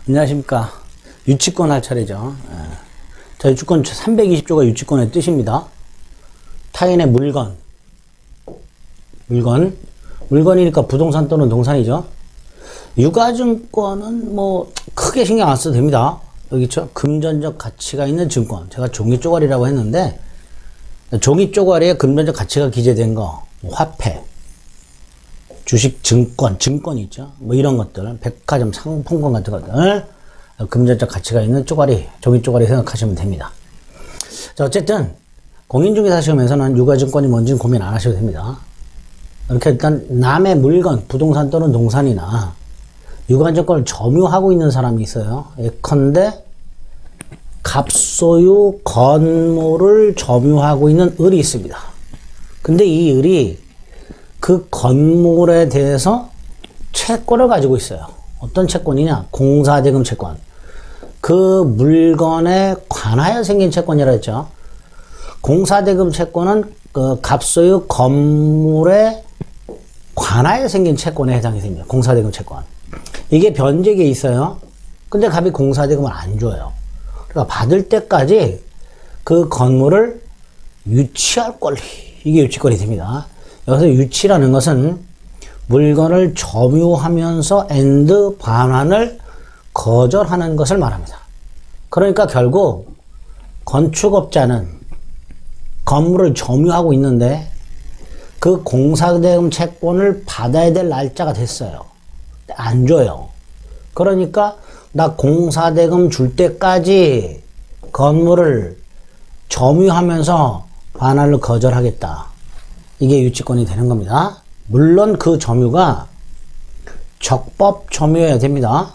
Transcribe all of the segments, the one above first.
안녕하십니까. 유치권 할 차례죠. 자, 유치권 320조가 유치권의 뜻입니다. 타인의 물건이니까 부동산 또는 동산이죠. 유가증권은 뭐 크게 신경 안 써도 됩니다. 여기 있죠. 금전적 가치가 있는 증권. 제가 종이 쪼가리라고 했는데, 종이 쪼가리에 금전적 가치가 기재된 거, 뭐 화폐, 주식, 증권이 있죠. 뭐 이런 것들, 백화점, 상품권 같은 것들, 금전적 가치가 있는 쪼가리, 종이 쪼가리 생각하시면 됩니다. 자, 어쨌든 공인중개사 시험에서는 유가증권이 뭔지는 고민 안 하셔도 됩니다. 이렇게 일단 남의 물건, 부동산 또는 동산이나 유가증권을 점유하고 있는 사람이 있어요. 예컨대 갑소유 건물을 점유하고 있는 을이 있습니다. 근데 이 을이 그 건물에 대해서 채권을 가지고 있어요. 어떤 채권이냐? 공사대금 채권. 그 물건에 관하여 생긴 채권이라 했죠. 공사대금 채권은 그 갑소유 건물에 관하여 생긴 채권에 해당이 됩니다. 공사대금 채권. 이게 변제기에 있어요. 근데 갑이 공사대금을 안 줘요. 그러니까 받을 때까지 그 건물을 유치할 권리. 이게 유치권이 됩니다. 여기서 유치라는 것은 물건을 점유하면서 엔드 반환을 거절하는 것을 말합니다. 그러니까 결국 건축업자는 건물을 점유하고 있는데 그 공사대금 채권을 받아야 될 날짜가 됐어요. 안 줘요. 그러니까 나 공사대금 줄 때까지 건물을 점유하면서 반환을 거절하겠다. 이게 유치권이 되는 겁니다. 물론 그 점유가 적법 점유여야 됩니다.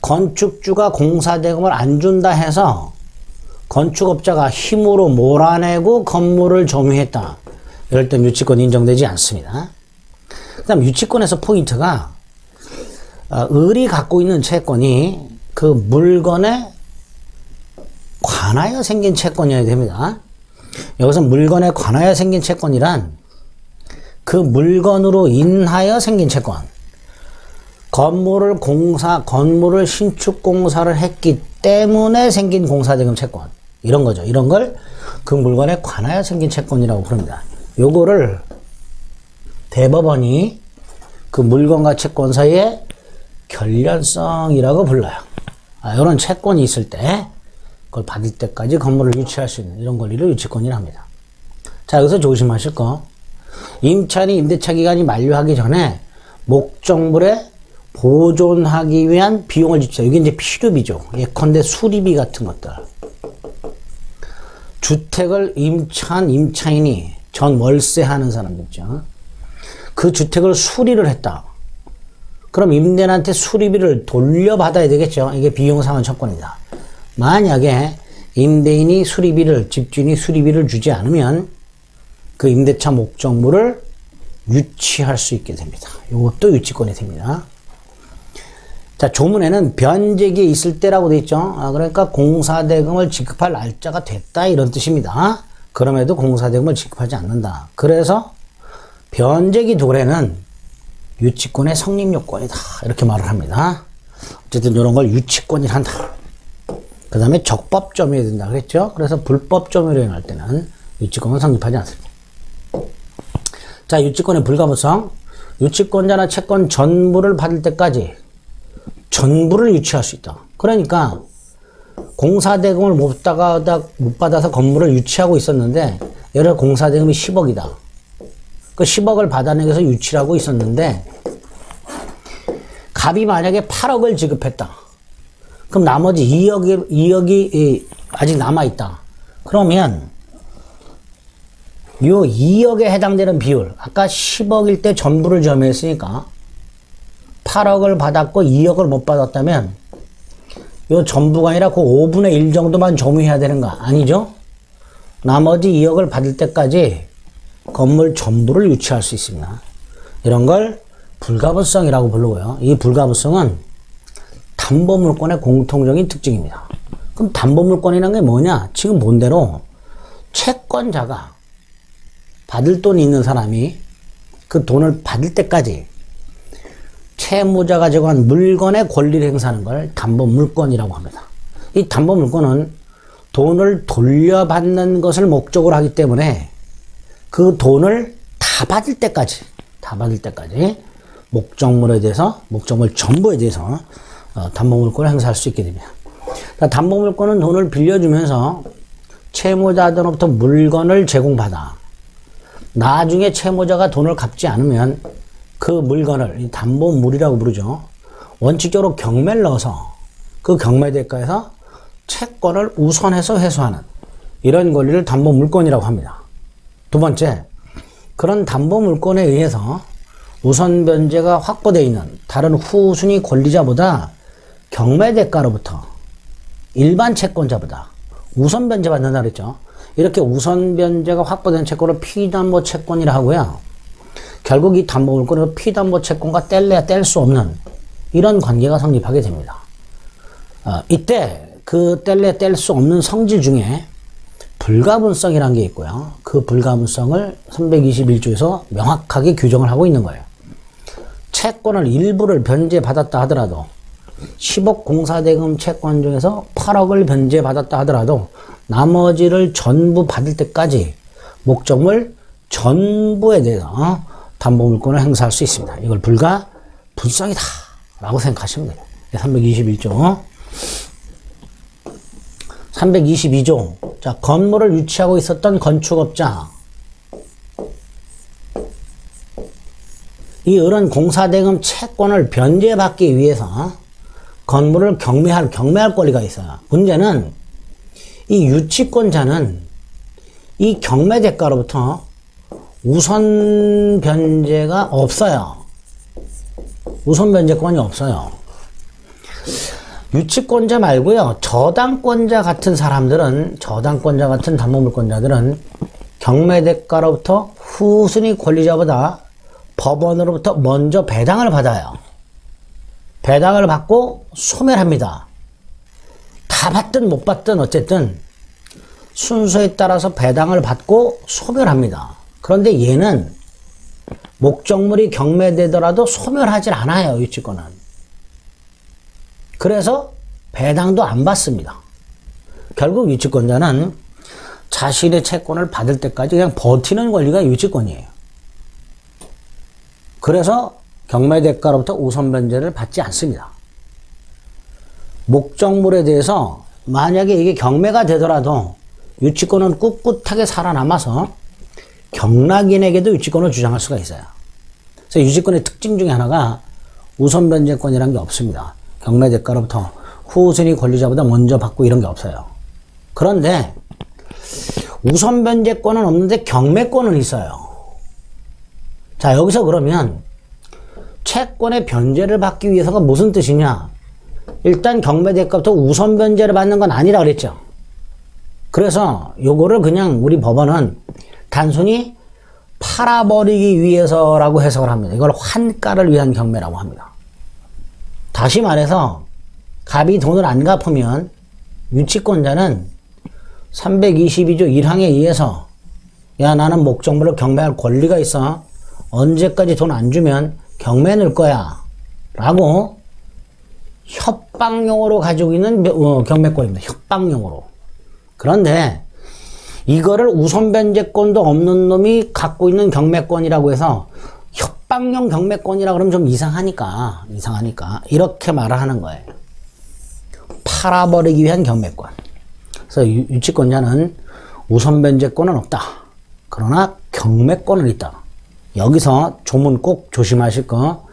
건축주가 공사대금을 안 준다 해서 건축업자가 힘으로 몰아내고 건물을 점유했다. 이럴 땐 유치권이 인정되지 않습니다. 그 다음 유치권에서 포인트가 을이 갖고 있는 채권이 그 물건에 관하여 생긴 채권이어야 됩니다. 여기서 물건에 관하여 생긴 채권이란 그 물건으로 인하여 생긴 채권. 건물을 신축 공사를 했기 때문에 생긴 공사대금 채권. 이런 거죠. 이런 걸 그 물건에 관하여 생긴 채권이라고 부릅니다. 요거를 대법원이 그 물건과 채권 사이에 결련성이라고 불러요. 이런 채권이 있을 때 그걸 받을 때까지 건물을 유치할 수 있는 이런 권리를 유치권이라 합니다. 자, 여기서 조심하실 거. 임차인이 임대차 기간이 만료하기 전에 목적물에 보존하기 위한 비용을 지출해요. 이게 이제 필요비죠. 예컨대 수리비 같은 것들. 주택을 임차인이 전 월세하는 사람들 있죠. 그 주택을 수리를 했다. 그럼 임대인한테 수리비를 돌려받아야 되겠죠. 이게 비용상환 채권이다. 만약에 임대인이 집주인이 수리비를 주지 않으면 그 임대차 목적물을 유치할 수 있게 됩니다. 이것도 유치권이 됩니다. 자, 조문에는 변제기에 있을 때라고 되어 있죠. 그러니까 공사대금을 지급할 날짜가 됐다 이런 뜻입니다. 그럼에도 공사대금을 지급하지 않는다. 그래서 변제기 도래는 유치권의 성립 요건이다. 이렇게 말을 합니다. 어쨌든 이런 걸 유치권이라 한다. 그 다음에 적법 점유해야 된다 그랬죠. 그래서 불법 점유로 행할 때는 유치권은 성립하지 않습니다. 자, 유치권의 불가분성. 유치권자나 채권 전부를 받을 때까지 전부를 유치할 수 있다. 그러니까 공사대금을 못 받아서 건물을 유치하고 있었는데 예를 들어 공사대금이 10억이다. 그 10억을 받아내기 위해서 유치를 하고 있었는데 갑이 만약에 8억을 지급했다. 그럼 나머지 2억이 아직 남아있다. 그러면 요 2억에 해당되는 비율, 아까 10억일 때 전부를 점유했으니까 8억을 받았고 2억을 못 받았다면 요 전부가 아니라 그 5분의 1 정도만 점유해야 되는 거 아니죠? 나머지 2억을 받을 때까지 건물 전부를 유치할 수 있습니다. 이런 걸 불가분성이라고 부르고요. 이 불가분성은 담보물권의 공통적인 특징입니다. 그럼 담보물권이라는 게 뭐냐? 지금 본 대로 채권자가 받을 돈이 있는 사람이 그 돈을 받을 때까지 채무자가 제공한 물건의 권리를 행사하는 걸 담보물권이라고 합니다. 이 담보물권은 돈을 돌려받는 것을 목적으로 하기 때문에 그 돈을 다 받을 때까지 목적물에 대해서, 목적물 전부에 대해서 담보물권을 행사할 수 있게 됩니다. 그러니까 담보물권은 돈을 빌려주면서 채무자들로부터 물건을 제공받아 나중에 채무자가 돈을 갚지 않으면 그 물건을 담보물이라고 부르죠. 원칙적으로 경매를 넣어서 그 경매 대가에서 채권을 우선해서 회수하는 이런 권리를 담보물권이라고 합니다. 두 번째, 그런 담보물권에 의해서 우선 변제가 확보되어 있는 다른 후순위 권리자보다 경매 대가로부터 일반 채권자보다 우선 변제받는다 그랬죠. 이렇게 우선 변제가 확보된 채권을 피담보 채권이라 하고요. 결국 이 담보물권은 피담보 채권과 뗄래야 뗄 수 없는 이런 관계가 성립하게 됩니다. 이때 그 뗄래야 뗄 수 없는 성질 중에 불가분성이라는 게 있고요. 그 불가분성을 321조에서 명확하게 규정을 하고 있는 거예요. 채권을 일부를 변제받았다 하더라도 10억 공사대금 채권 중에서 8억을 변제받았다 하더라도 나머지를 전부 받을 때까지 목적물 전부에 대해서 담보물권을 행사할 수 있습니다. 이걸 불가분성이다 라고 생각하시면 돼요. 321조 322조 자, 건물을 유치하고 있었던 건축업자 이 을은 공사대금 채권을 변제받기 위해서 건물을 경매할 권리가 있어요. 문제는 이 유치권자는 이 경매 대가로부터 우선 변제가 없어요. 우선 변제권이 없어요. 유치권자 말고요. 저당권자 같은 사람들은, 저당권자 같은 담보물권자들은 경매 대가로부터 후순위 권리자보다 법원으로부터 먼저 배당을 받아요. 배당을 받고 소멸합니다. 다 받든 못 받든 어쨌든 순서에 따라서 배당을 받고 소멸합니다. 그런데 얘는 목적물이 경매되더라도 소멸하지 않아요. 유치권은. 그래서 배당도 안 받습니다. 결국 유치권자는 자신의 채권을 받을 때까지 그냥 버티는 권리가 유치권이에요. 그래서 경매 대가로부터 우선 변제를 받지 않습니다. 목적물에 대해서 만약에 이게 경매가 되더라도 유치권은 꿋꿋하게 살아남아서 경락인에게도 유치권을 주장할 수가 있어요. 그래서 유치권의 특징 중에 하나가 우선 변제권이라는 게 없습니다. 경매 대가로부터 후순위 권리자보다 먼저 받고 이런 게 없어요. 그런데 우선 변제권은 없는데 경매권은 있어요. 자, 여기서 그러면 채권의 변제를 받기 위해서가 무슨 뜻이냐? 일단 경매 대가부터 우선 변제를 받는 건 아니라 그랬죠. 그래서 요거를 그냥 우리 법원은 단순히 팔아버리기 위해서라고 해석을 합니다. 이걸 환가를 위한 경매라고 합니다. 다시 말해서 갑이 돈을 안 갚으면 유치권자는 322조 1항에 의해서 야, 나는 목적물을 경매할 권리가 있어. 언제까지 돈 안 주면 경매에 넣을 거야 라고 협박용으로 가지고 있는 경매권입니다. 협박용으로. 그런데 이거를 우선 변제권도 없는 놈이 갖고 있는 경매권이라고 해서 협박용 경매권이라 그러면 좀 이상하니까 이렇게 말을 하는 거예요. 팔아버리기 위한 경매권. 그래서 유치권자는 우선 변제권은 없다. 그러나 경매권은 있다. 여기서 조문 꼭 조심하실 거,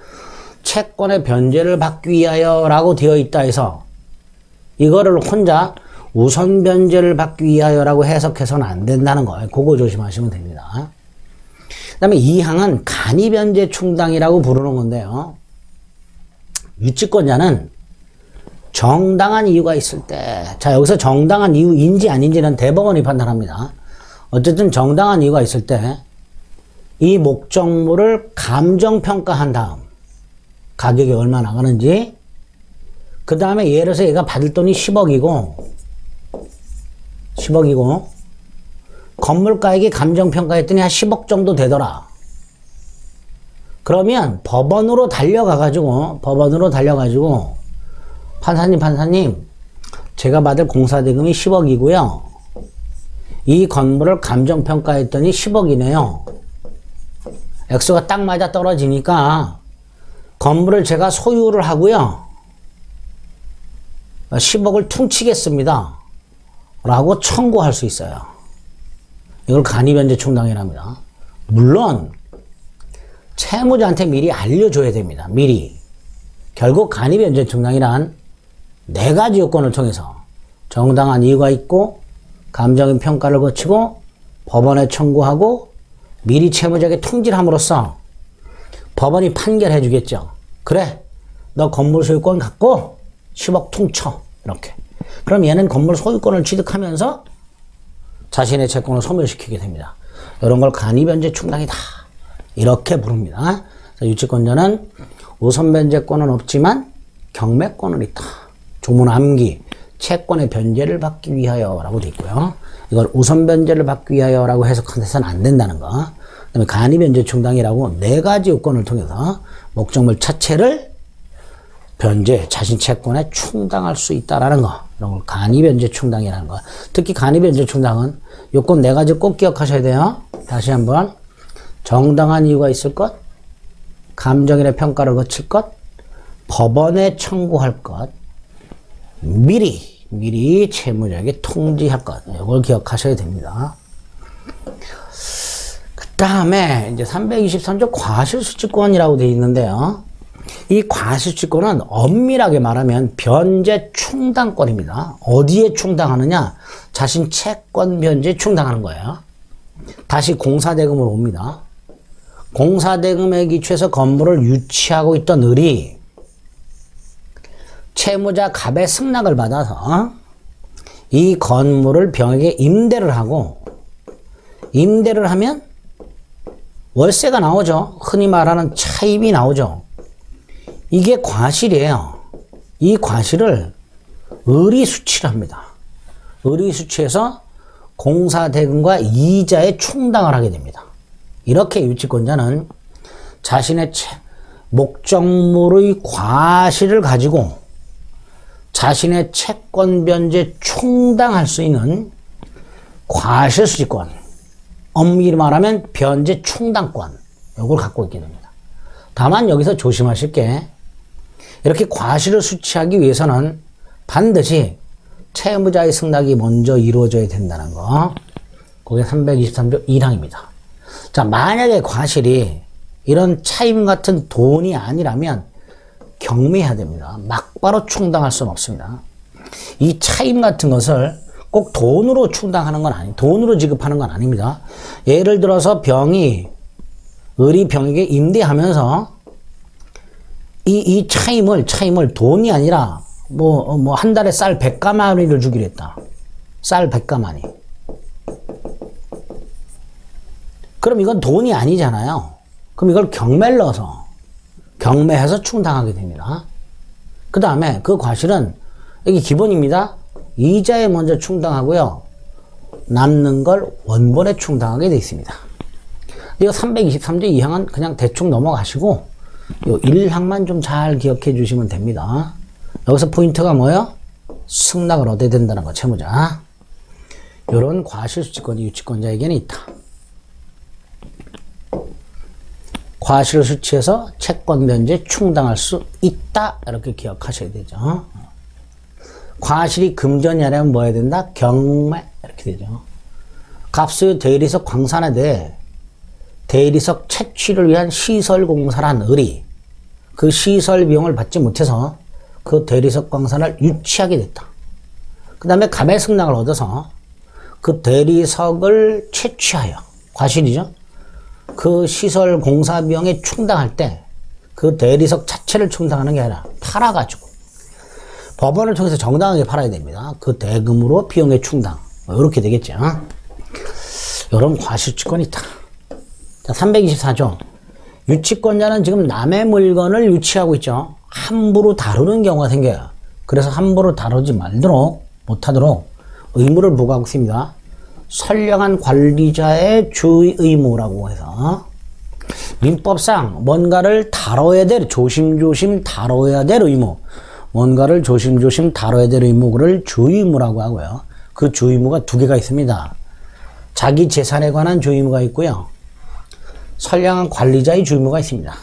채권의 변제를 받기 위하여 라고 되어 있다 해서 이거를 혼자 우선 변제를 받기 위하여 라고 해석해서는 안 된다는 거예요. 그거 조심하시면 됩니다. 그 다음에 2항은 간이 변제 충당이라고 부르는 건데요. 유치권자는 정당한 이유가 있을 때, 자, 여기서 정당한 이유인지 아닌지는 대법원이 판단합니다. 어쨌든 정당한 이유가 있을 때 이 목적물을 감정평가한 다음 가격이 얼마 나가는지, 그 다음에 예를 들어서 얘가 받을 돈이 10억이고 건물가액이 감정평가했더니 한 10억 정도 되더라. 그러면 법원으로 달려가가지고 판사님 제가 받을 공사대금이 10억이고요. 이 건물을 감정평가했더니 10억이네요. 액수가 딱 맞아 떨어지니까 건물을 제가 소유를 하고요. 10억을 퉁치겠습니다. 라고 청구할 수 있어요. 이걸 간이변제 충당이랍니다. 물론 채무자한테 미리 알려줘야 됩니다. 미리. 결국 간이변제 충당이란 4가지 요건을 통해서 정당한 이유가 있고 감정인 평가를 거치고 법원에 청구하고 미리 채무자에게 통지함으로써 법원이 판결해 주겠죠. 그래, 너 건물 소유권 갖고 10억 퉁쳐. 이렇게. 그럼 얘는 건물 소유권을 취득하면서 자신의 채권을 소멸시키게 됩니다. 이런 걸 간이변제 충당이다. 이렇게 부릅니다. 유치권자는 우선변제권은 없지만 경매권은 있다. 조문 암기, 채권의 변제를 받기 위하여 라고 되어 있고요. 이걸 우선변제를 받기 위하여 라고 해석해서는 안 된다는 거. 그 다음에 간이변제 충당이라고 4가지 요건을 통해서 목적물 자체를 변제, 자신 채권에 충당할 수 있다라는 거. 이런 걸 간이변제 충당이라는 거. 특히 간이변제 충당은 요건 4가지 꼭 기억하셔야 돼요. 다시 한번. 정당한 이유가 있을 것, 감정인의 평가를 거칠 것, 법원에 청구할 것, 미리 채무자에게 통지할 것. 이걸 기억하셔야 됩니다. 그 다음에 이제 323조 과실수취권이라고 되어 있는데요. 이 과실수취권은 엄밀하게 말하면 변제 충당권입니다. 어디에 충당하느냐? 자신 채권 변제에 충당하는 거예요. 다시 공사대금으로 옵니다. 공사대금에 기초해서 건물을 유치하고 있던 을이 채무자 갑의 승낙을 받아서 이 건물을 병에게 임대를 하고, 임대를 하면 월세가 나오죠. 흔히 말하는 차입이 나오죠. 이게 과실이에요. 이 과실을 을이 수취를 합니다. 을이 수취해서 공사대금과 이자에 충당을 하게 됩니다. 이렇게 유치권자는 자신의 목적물의 과실을 가지고 자신의 채권 변제 충당할 수 있는 과실수취권, 엄밀히 말하면 변제 충당권, 이걸 갖고 있게 됩니다. 다만 여기서 조심하실 게, 이렇게 과실을 수취하기 위해서는 반드시 채무자의 승낙이 먼저 이루어져야 된다는 거. 그게 323조 1항입니다. 자, 만약에 과실이 이런 차임 같은 돈이 아니라면 경매해야 됩니다. 막바로 충당할 수는 없습니다. 이 차임 같은 것을 꼭 돈으로 충당하는 건 아니에요. 돈으로 지급하는 건 아닙니다. 예를 들어서 을이 병에게 임대하면서 이 차임을 돈이 아니라 한 달에 쌀 100가마니를 주기로 했다. 쌀 100가마니. 그럼 이건 돈이 아니잖아요. 그럼 이걸 경매를 넣어서 경매해서 충당하게 됩니다. 그 다음에 그 과실은 여기 기본입니다. 이자에 먼저 충당하고요. 남는 걸 원본에 충당하게 되어 있습니다. 이거 323조 2항은 그냥 대충 넘어가시고 이 1항만 좀 잘 기억해 주시면 됩니다. 여기서 포인트가 뭐예요? 승낙을 얻어야 된다는 거, 채무자. 이런 과실수취권이 유치권자에게는 있다. 과실을 수취해서 채권 변제 충당할 수 있다. 이렇게 기억하셔야 되죠. 과실이 금전이 아니면 뭐 해야 된다? 경매. 이렇게 되죠. 갑수유 대리석 광산에 대해 대리석 채취를 위한 시설 공사란 을이 그 시설 비용을 받지 못해서 그 대리석 광산을 유치하게 됐다. 그 다음에 갑의 승낙을 얻어서 그 대리석을 채취하여, 과실이죠. 그 시설 공사 비용에 충당할 때 그 대리석 자체를 충당하는 게 아니라 팔아가지고 법원을 통해서 정당하게 팔아야 됩니다. 그 대금으로 비용의 충당. 이렇게 되겠죠. 이런 과실치권이 있다. 자, 324조. 유치권자는 지금 남의 물건을 유치하고 있죠. 함부로 다루는 경우가 생겨요. 그래서 함부로 다루지 말도록, 못하도록 의무를 부과하고 있습니다. 선량한 관리자의 주의 의무라고 해서 민법상 뭔가를 다뤄야 될, 조심조심 다뤄야 될 의무, 뭔가를 조심조심 다뤄야 될 의무를 주의무라고 하고요. 그 주의무가 두 개가 있습니다. 자기 재산에 관한 주의무가 있고요. 선량한 관리자의 주의무가 있습니다.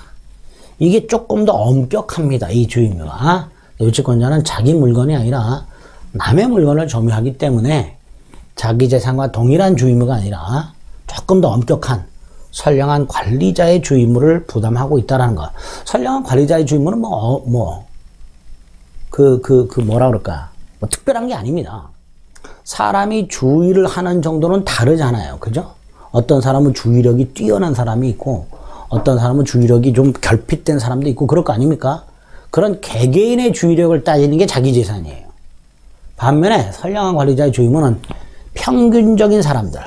이게 조금 더 엄격합니다. 이 주의무가. 유치권자는 자기 물건이 아니라 남의 물건을 점유하기 때문에 자기 재산과 동일한 주의무가 아니라 조금 더 엄격한 선량한 관리자의 주의무를 부담하고 있다는 거. 선량한 관리자의 주의무는 뭐라 그럴까? 뭐 특별한 게 아닙니다. 사람이 주의를 하는 정도는 다르잖아요. 그죠? 어떤 사람은 주의력이 뛰어난 사람이 있고, 어떤 사람은 주의력이 좀 결핍된 사람도 있고, 그럴 거 아닙니까? 그런 개개인의 주의력을 따지는 게 자기 재산이에요. 반면에 선량한 관리자의 주의무는 평균적인 사람들,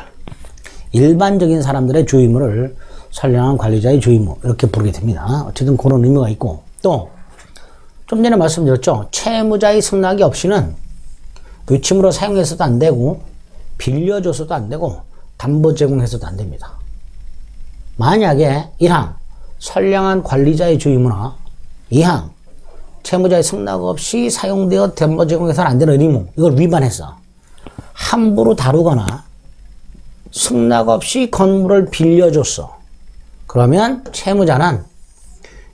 일반적인 사람들의 주의무를 선량한 관리자의 주의무 이렇게 부르게 됩니다. 어쨌든 그런 의미가 있고, 또 좀 전에 말씀드렸죠. 채무자의 승낙이 없이는 유치무로 사용해서도 안 되고 빌려줘서도 안 되고 담보 제공해서도 안 됩니다. 만약에 1항 선량한 관리자의 주의무나 2항 채무자의 승낙 없이 사용되어 담보 제공해서는 안 되는 의무, 이걸 위반해서 함부로 다루거나 승낙 없이 건물을 빌려줬어. 그러면 채무자는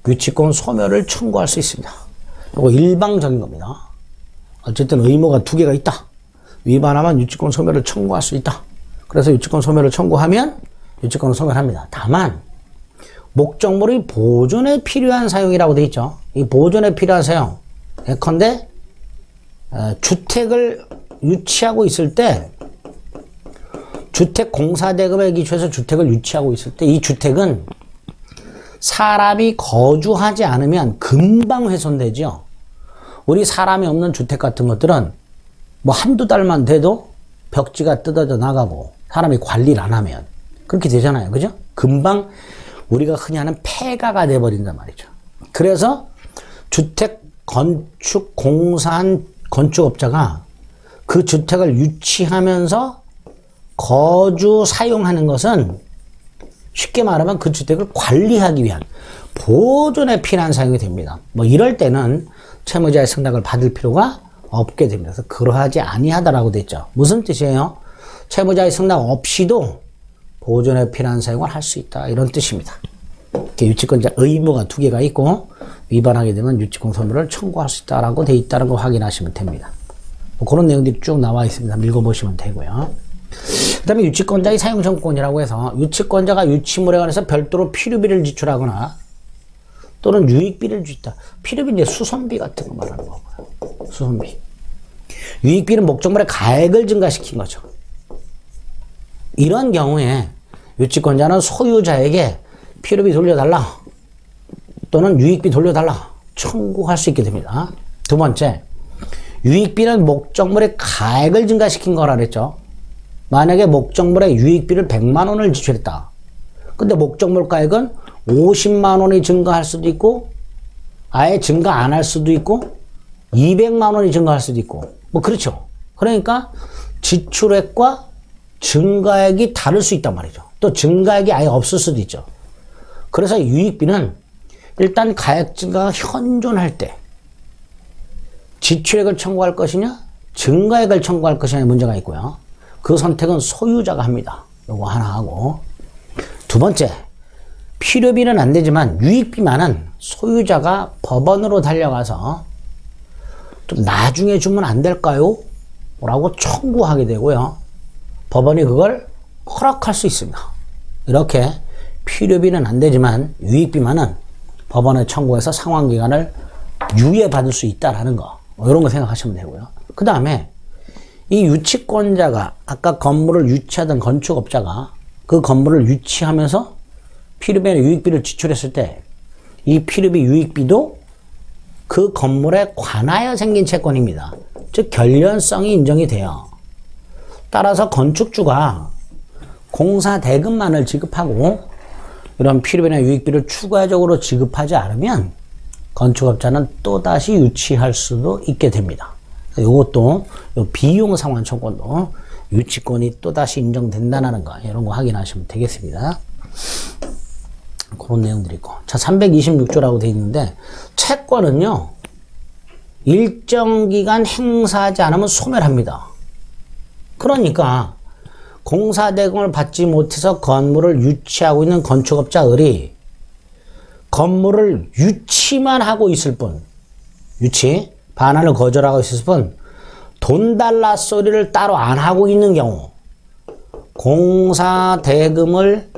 유치권 소멸을 청구할 수 있습니다. 이거 일방적인 겁니다. 어쨌든 의무가 두 개가 있다. 위반하면 유치권 소멸을 청구할 수 있다. 그래서 유치권 소멸을 청구하면 유치권을 소멸합니다. 다만 목적물의 보존에 필요한 사용이라고 되어 있죠. 이 보존에 필요한 사용, 예컨대 주택을 유치하고 있을 때, 주택 공사대금에 기초해서 주택을 유치하고 있을 때 이 주택은 사람이 거주하지 않으면 금방 훼손되죠. 우리 사람이 없는 주택 같은 것들은 뭐 한두 달만 돼도 벽지가 뜯어져 나가고 사람이 관리를 안 하면 그렇게 되잖아요. 그죠? 금방 우리가 흔히 하는 폐가가 돼버린단 말이죠. 그래서 주택 건축 공사한 건축업자가 그 주택을 유치하면서 거주 사용하는 것은 쉽게 말하면 그 주택을 관리하기 위한 보존에 필요한 사용이 됩니다. 뭐 이럴 때는 채무자의 승낙을 받을 필요가 없게 됩니다. 그래서 그러하지 아니하다라고 됐죠. 무슨 뜻이에요? 채무자의 승낙 없이도 보존에 필요한 사용을 할 수 있다, 이런 뜻입니다. 유치권자 의무가 두 개가 있고 위반하게 되면 유치권 소멸을 청구할 수 있다라고 돼 있다는 거 확인하시면 됩니다. 뭐 그런 내용들이 쭉 나와 있습니다. 읽어보시면 되고요. 그 다음에 유치권자의 사용청구권이라고 해서 유치권자가 유치물에 관해서 별도로 필요비를 지출하거나 또는 유익비를 주다. 필요비 이제 수선비 같은 거 말하는 거고요. 수선비. 유익비는 목적물의 가액을 증가시킨 거죠. 이런 경우에 유치권자는 소유자에게 필요비 돌려달라 또는 유익비 돌려달라 청구할 수 있게 됩니다. 두 번째, 유익비는 목적물의 가액을 증가시킨 거라 그랬죠. 만약에 목적물의 유익비를 100만 원을 지출했다. 근데 목적물 가액은 50만 원이 증가할 수도 있고 아예 증가 안 할 수도 있고 200만 원이 증가할 수도 있고 뭐 그렇죠. 그러니까 지출액과 증가액이 다를 수 있단 말이죠. 또 증가액이 아예 없을 수도 있죠. 그래서 유익비는 일단 가액 증가가 현존할 때 지출액을 청구할 것이냐 증가액을 청구할 것이냐의 문제가 있고요. 그 선택은 소유자가 합니다. 요거 하나 하고, 두 번째, 필요비는 안 되지만 유익비만은 소유자가 법원으로 달려가서 좀 나중에 주면 안 될까요? 라고 청구하게 되고요. 법원이 그걸 허락할 수 있습니다. 이렇게 필요비는 안 되지만 유익비만은 법원에 청구해서 상환기간을 유예받을 수 있다라는 거, 이런 거 생각하시면 되고요. 그 다음에 이 유치권자가 아까 건물을 유치하던 건축업자가 그 건물을 유치하면서 필요비나 유익비를 지출했을 때 이 필요비 유익비도 그 건물에 관하여 생긴 채권입니다. 즉 결련성이 인정이 돼요. 따라서 건축주가 공사 대금만을 지급하고 이런 필요비나 유익비를 추가적으로 지급하지 않으면 건축업자는 또다시 유치할 수도 있게 됩니다. 이것도 비용 상환 청구권도 유치권이 또다시 인정된다는 거, 이런 거 확인하시면 되겠습니다. 그런 내용들이 있고. 자, 326조라고 되어 있는데, 채권은요, 일정 기간 행사하지 않으면 소멸합니다. 그러니까, 공사대금을 받지 못해서 건물을 유치하고 있는 건축업자들이 건물을 유치만 하고 있을 뿐, 유치, 반환을 거절하고 있을 뿐, 돈 달라 소리를 따로 안 하고 있는 경우, 공사대금을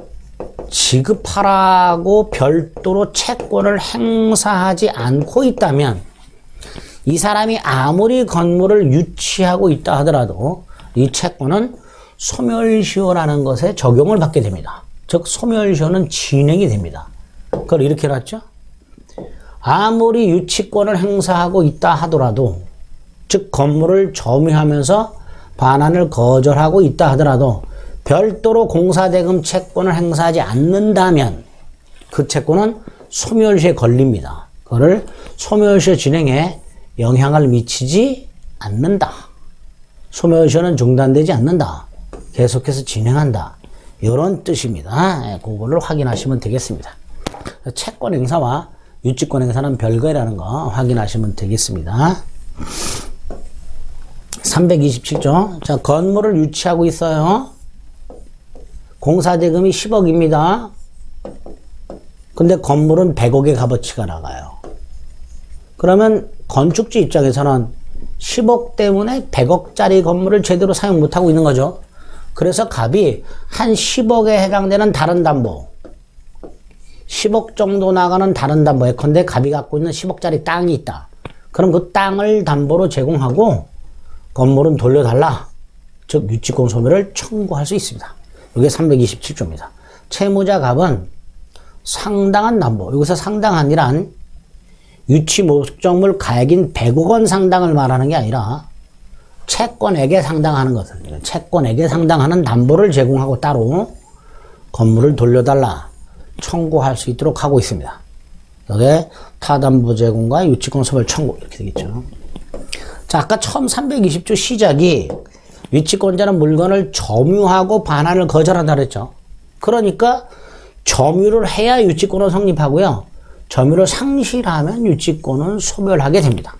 지급하라고 별도로 채권을 행사하지 않고 있다면, 이 사람이 아무리 건물을 유치하고 있다 하더라도 이 채권은 소멸시효라는 것에 적용을 받게 됩니다. 즉 소멸시효는 진행이 됩니다. 그걸 이렇게 해놨죠. 아무리 유치권을 행사하고 있다 하더라도, 즉 건물을 점유하면서 반환을 거절하고 있다 하더라도 별도로 공사대금 채권을 행사하지 않는다면 그 채권은 소멸시효에 걸립니다. 그거를 소멸시효 진행에 영향을 미치지 않는다. 소멸시효는 중단되지 않는다. 계속해서 진행한다. 이런 뜻입니다. 그거를 확인하시면 되겠습니다. 채권 행사와 유치권 행사는 별거라는 거 확인하시면 되겠습니다. 327조. 자, 건물을 유치하고 있어요. 공사대금이 10억입니다. 근데 건물은 100억의 값어치가 나가요. 그러면 건축주 입장에서는 10억 때문에 100억짜리 건물을 제대로 사용 못하고 있는 거죠. 그래서 값이 한 10억에 해당되는 다른 담보, 10억 정도 나가는 다른 담보, 예컨대 값이 갖고 있는 10억짜리 땅이 있다. 그럼 그 땅을 담보로 제공하고 건물은 돌려달라. 즉 유치권 소멸을 청구할 수 있습니다. 이게 327조입니다. 채무자 값은 상당한 담보, 여기서 상당한이란 유치 목적물 가액인 100억 원 상당을 말하는 게 아니라 채권액에 상당하는 것을, 채권액에 상당하는 담보를 제공하고 따로 건물을 돌려달라 청구할 수 있도록 하고 있습니다. 여기에 타담보 제공과 유치권 소멸 청구 이렇게 되겠죠. 자, 아까 처음 320조 시작이 유치권자는 물건을 점유하고 반환을 거절한다 그랬죠. 그러니까 점유를 해야 유치권은 성립하고요. 점유를 상실하면 유치권은 소멸하게 됩니다.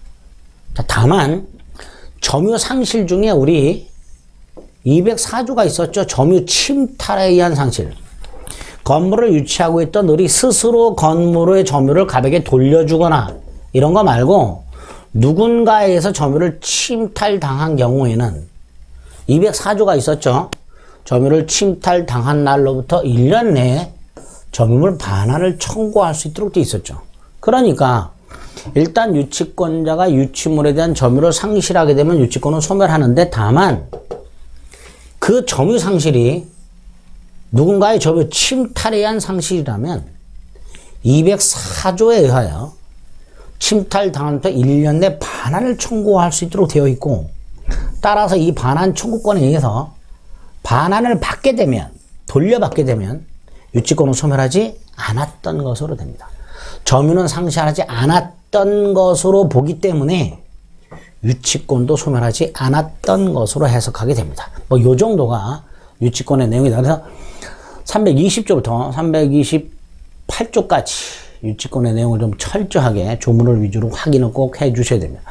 자, 다만 점유 상실 중에 우리 204조가 있었죠. 점유 침탈에 의한 상실. 건물을 유치하고 있던 우리 스스로 건물의 점유를 갑에게 돌려주거나 이런 거 말고 누군가에 의해서 점유를 침탈당한 경우에는 204조가 있었죠. 점유를 침탈당한 날로부터 1년 내에 점유물 반환을 청구할 수 있도록 돼 있었죠. 그러니까 일단 유치권자가 유치물에 대한 점유를 상실하게 되면 유치권은 소멸하는데, 다만 그 점유 상실이 누군가의 점유 침탈에 의한 상실이라면 204조에 의하여 침탈당한부터 1년 내 반환을 청구할 수 있도록 되어 있고, 따라서 이 반환 청구권에 의해서 반환을 받게 되면, 돌려받게 되면 유치권은 소멸하지 않았던 것으로 됩니다. 점유는 상실하지 않았던 것으로 보기 때문에 유치권도 소멸하지 않았던 것으로 해석하게 됩니다. 뭐 요 정도가 유치권의 내용이다. 그래서 320조부터 328조까지 유치권의 내용을 좀 철저하게 조문을 위주로 확인을 꼭 해 주셔야 됩니다.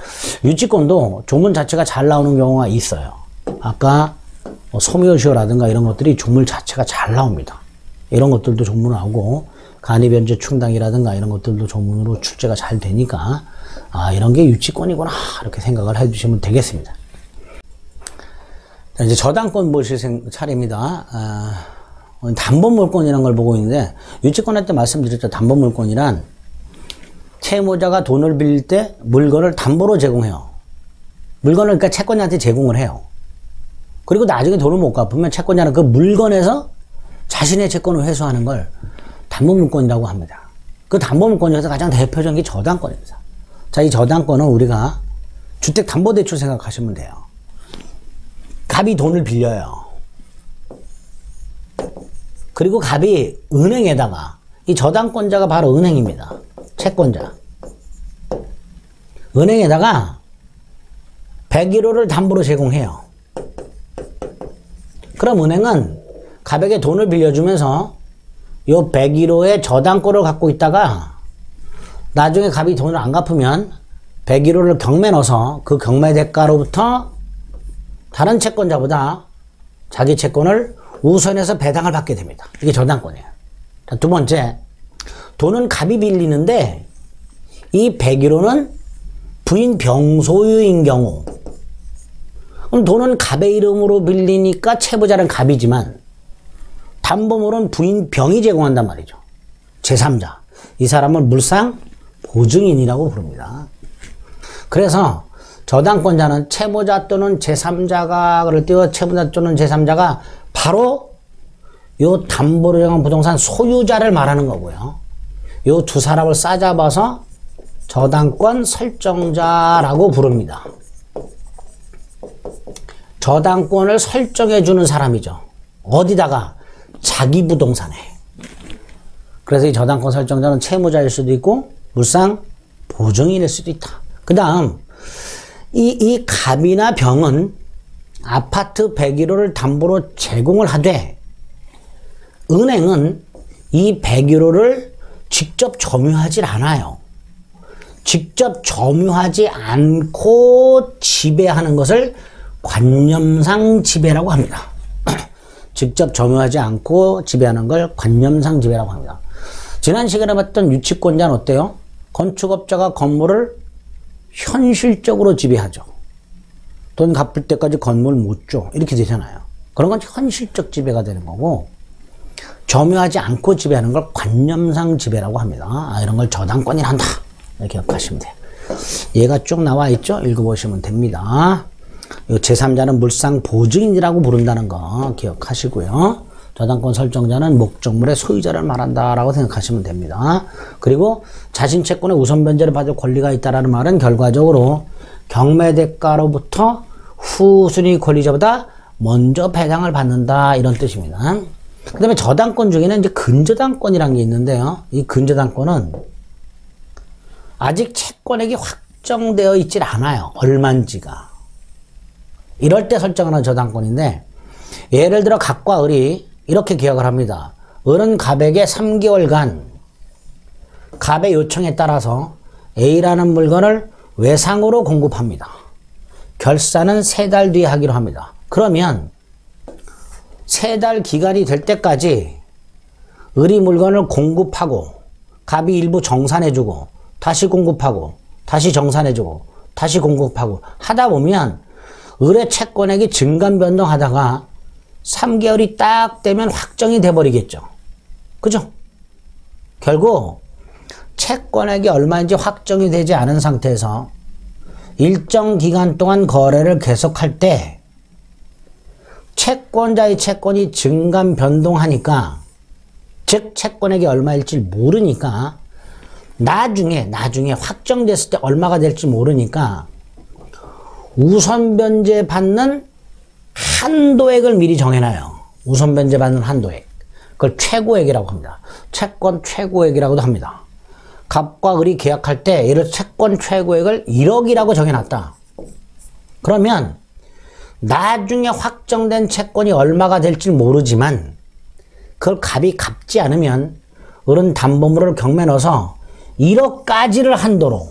유치권도 조문 자체가 잘 나오는 경우가 있어요. 아까 소멸시효라든가 이런 것들이 조문 자체가 잘 나옵니다. 이런 것들도 조문 나오고 간이변제 충당이라든가 이런 것들도 조문으로 출제가 잘 되니까 이런 게 유치권이구나 이렇게 생각을 해 주시면 되겠습니다. 자, 이제 저당권 보실 차례입니다. 담보물권이라는 걸 보고 있는데, 유치권 할 때 말씀드렸죠. 담보물권이란 채무자가 돈을 빌릴 때 물건을 담보로 제공해요. 물건을 그러니까 채권자한테 제공을 해요. 그리고 나중에 돈을 못 갚으면 채권자는 그 물건에서 자신의 채권을 회수하는 걸 담보물권이라고 합니다. 그 담보물권 중에서 가장 대표적인 게 저당권입니다. 자, 이 저당권은 우리가 주택담보대출 생각하시면 돼요. 갑이 돈을 빌려요. 그리고 갑이 은행에다가, 이 저당권자가 바로 은행입니다. 채권자. 은행에다가 101호를 담보로 제공해요. 그럼 은행은 갑에게 돈을 빌려주면서 요 101호의 저당권을 갖고 있다가 나중에 갑이 돈을 안 갚으면 101호를 경매 넣어서 그 경매 대가로부터 다른 채권자보다 자기 채권을 우선해서 배당을 받게 됩니다. 이게 저당권이에요. 자, 두 번째, 돈은 갑이 빌리는데 이 101호는 부인 병소유인 경우, 그럼 돈은 갑의 이름으로 빌리니까 채무자는 갑이지만 담보물은 부인 병이 제공한단 말이죠. 제3자. 이 사람을 물상 보증인이라고 부릅니다. 그래서 저당권자는 채무자 또는 제3자가 그럴 때 채무자 또는 제3자가 바로 요 담보로 정한 부동산 소유자를 말하는 거고요. 요 두 사람을 싸잡아서 저당권 설정자라고 부릅니다. 저당권을 설정해 주는 사람이죠. 어디다가? 자기 부동산에. 그래서 이 저당권 설정자는 채무자일 수도 있고 물상 보증인일 수도 있다. 그 다음 이 갑이나 병은 아파트 101호를 담보로 제공을 하되 은행은 이 101호를 직접 점유하지 않아요. 직접 점유하지 않고 지배하는 것을 관념상 지배라고 합니다. 직접 점유하지 않고 지배하는 걸 관념상 지배라고 합니다. 지난 시간에 봤던 유치권자는 어때요? 건축업자가 건물을 현실적으로 지배하죠. 돈 갚을 때까지 건물 못 줘. 이렇게 되잖아요. 그런 건 현실적 지배가 되는 거고, 점유하지 않고 지배하는 걸 관념상 지배라고 합니다. 이런 걸 저당권이라 한다. 이렇게 기억하시면 돼요. 얘가 쭉 나와 있죠? 읽어보시면 됩니다. 제3자는 물상 보증인이라고 부른다는 거 기억하시고요. 저당권 설정자는 목적물의 소유자를 말한다라고 생각하시면 됩니다. 그리고 자신 채권의 우선 변제를 받을 권리가 있다라는 말은 결과적으로 경매 대가로부터 후순위 권리자보다 먼저 배당을 받는다 이런 뜻입니다. 그 다음에 저당권 중에는 이제 근저당권이라는 게 있는데요. 이 근저당권은 아직 채권액이 확정되어 있질 않아요. 얼마인지가. 이럴 때 설정하는 저당권인데, 예를 들어 갑과 을이 이렇게 기억을 합니다. 을은 갑에게 3개월간 갑의 요청에 따라서 A라는 물건을 외상으로 공급합니다. 결산은 3달 뒤에 하기로 합니다. 그러면 3달 기간이 될 때까지 을이 물건을 공급하고 갑이 일부 정산해주고 다시 공급하고 다시 정산해주고 다시 공급하고 하다 보면 을의 채권액이 증감 변동하다가 3개월이 딱 되면 확정이 돼버리겠죠. 그죠? 결국 채권액이 얼마인지 확정이 되지 않은 상태에서 일정 기간 동안 거래를 계속할 때 채권자의 채권이 증감 변동하니까, 즉 채권액이 얼마일지 모르니까 나중에 확정됐을 때 얼마가 될지 모르니까 우선 변제 받는 한도액을 미리 정해놔요. 우선 변제 받는 한도액. 그걸 최고액이라고 합니다. 채권 최고액이라고도 합니다. 갑과 을이 계약할 때 예를 들어 채권 최고액을 1억이라고 정해놨다. 그러면 나중에 확정된 채권이 얼마가 될지 모르지만 그걸 갑이 갚지 않으면 을은 담보물을 경매 넣어서 1억까지를 한도로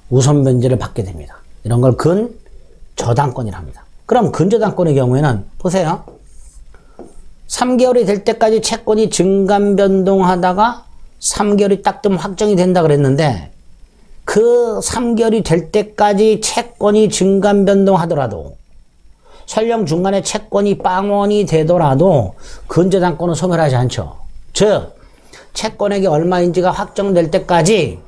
우선 변제를 받게 됩니다. 이런 걸 근저당권이라 합니다. 그럼 근저당권의 경우에는 보세요. 3개월이 될 때까지 채권이 증감 변동하다가 3개월이 딱 되면 확정이 된다 그랬는데, 그 3개월이 될 때까지 채권이 증감 변동하더라도 설령 중간에 채권이 빵원이 되더라도 근저당권은 소멸하지 않죠. 즉 채권액이 얼마인지가 확정될 때까지